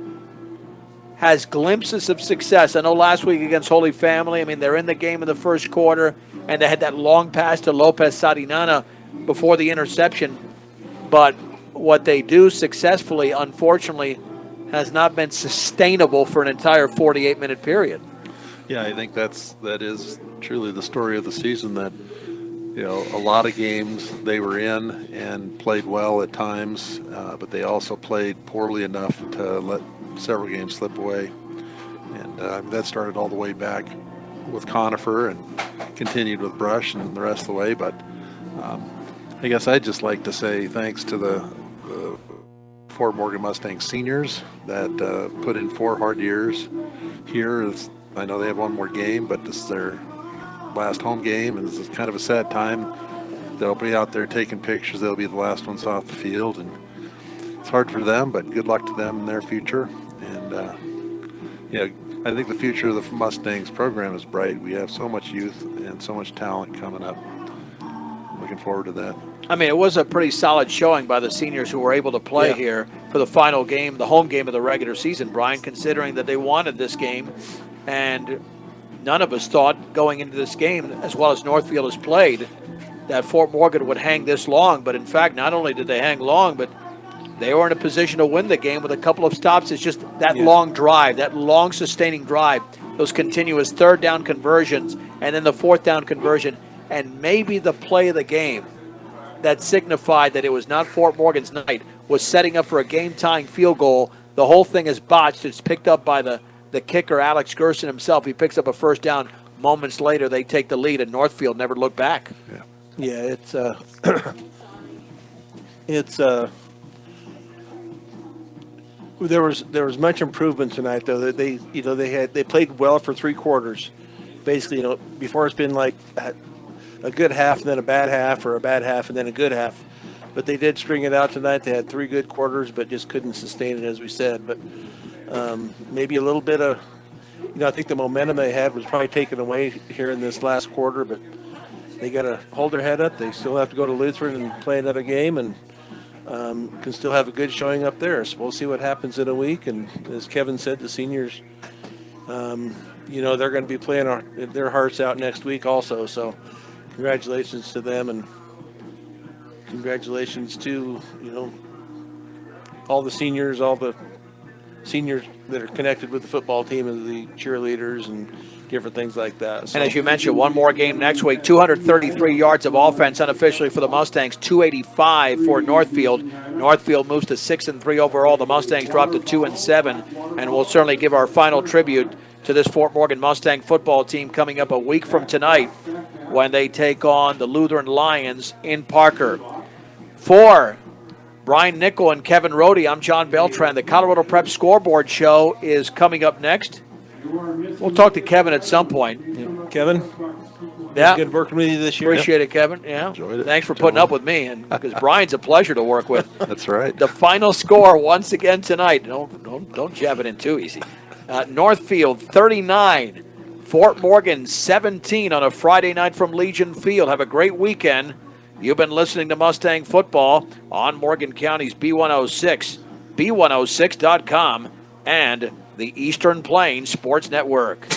has glimpses of success. I know last week against Holy Family, I mean, they're in the game in the first quarter, and they had that long pass to Lopez Sarinana before the interception. But what they do successfully, unfortunately, has not been sustainable for an entire 48-minute period. Yeah, I think that is truly the story of the season, that, you know, a lot of games they were in and played well at times, but they also played poorly enough to let several games slip away. And that started all the way back with Conifer and continued with Brush and the rest of the way. But I guess I'd just like to say thanks to the Fort Morgan Mustang seniors that put in 4 hard years here. I know they have one more game, but this is their last home game, and this is kind of a sad time. They'll be out there taking pictures. They'll be the last ones off the field, and it's hard for them, but good luck to them in their future. And yeah, I think the future of the Mustangs program is bright. We have so much youth and so much talent coming up. Looking forward to that. I mean, it was a pretty solid showing by the seniors who were able to play here for the final game, the home game of the regular season, Brian, considering that they wanted this game. And none of us thought going into this game, as well as Northfield has played, that Fort Morgan would hang this long. But in fact, not only did they hang long, but they were in a position to win the game with a couple of stops. It's just that long drive, that long sustaining drive, those continuous third down conversions, and then the fourth down conversion, and maybe the play of the game that signified that it was not Fort Morgan's night was setting up for a game-tying field goal. The whole thing is botched. It's picked up by the kicker, Alex Gerson himself. He picks up a first down. Moments later, they take the lead, and Northfield never looked back. Yeah, there was much improvement tonight, though. That they played well for 3 quarters. Basically, before it's been like a good half and then a bad half, or a bad half and then a good half. But they did string it out tonight. They had 3 good quarters, but just couldn't sustain it, as we said. But maybe a little bit of, I think the momentum they had was probably taken away here in this last quarter. But they got to hold their head up. They still have to go to Lutheran and play another game, and can still have a good showing up there. So we'll see what happens in a week. And as Kevin said, the seniors, they're going to be playing their hearts out next week also. So congratulations to them, and congratulations to, all the seniors that are connected with the football team and the cheerleaders and different things like that. So, And as you mentioned, one more game next week. 233 yards of offense unofficially for the Mustangs, 285 for Northfield. Northfield moves to 6-3 overall. The Mustangs drop to 2-7, and we'll certainly give our final tribute to this Fort Morgan Mustang football team coming up a week from tonight when they take on the Lutheran Lions in Parker. For Brian Nickel and Kevin Rohde, I'm John Beltran. The Colorado Prep Scoreboard Show is coming up next. We'll talk to Kevin at some point. Kevin, Yeah, good working with you this year. appreciate it, Kevin. Yeah, Enjoyed it. thanks for putting up with me, and because Brian's a pleasure to work with. That's right. The final score once again tonight. Don't jab it in too easy. Northfield 39, Fort Morgan 17 on a Friday night from Legion Field. Have a great weekend. You've been listening to Mustang Football on Morgan County's B106, B106.com, and the Eastern Plains Sports Network.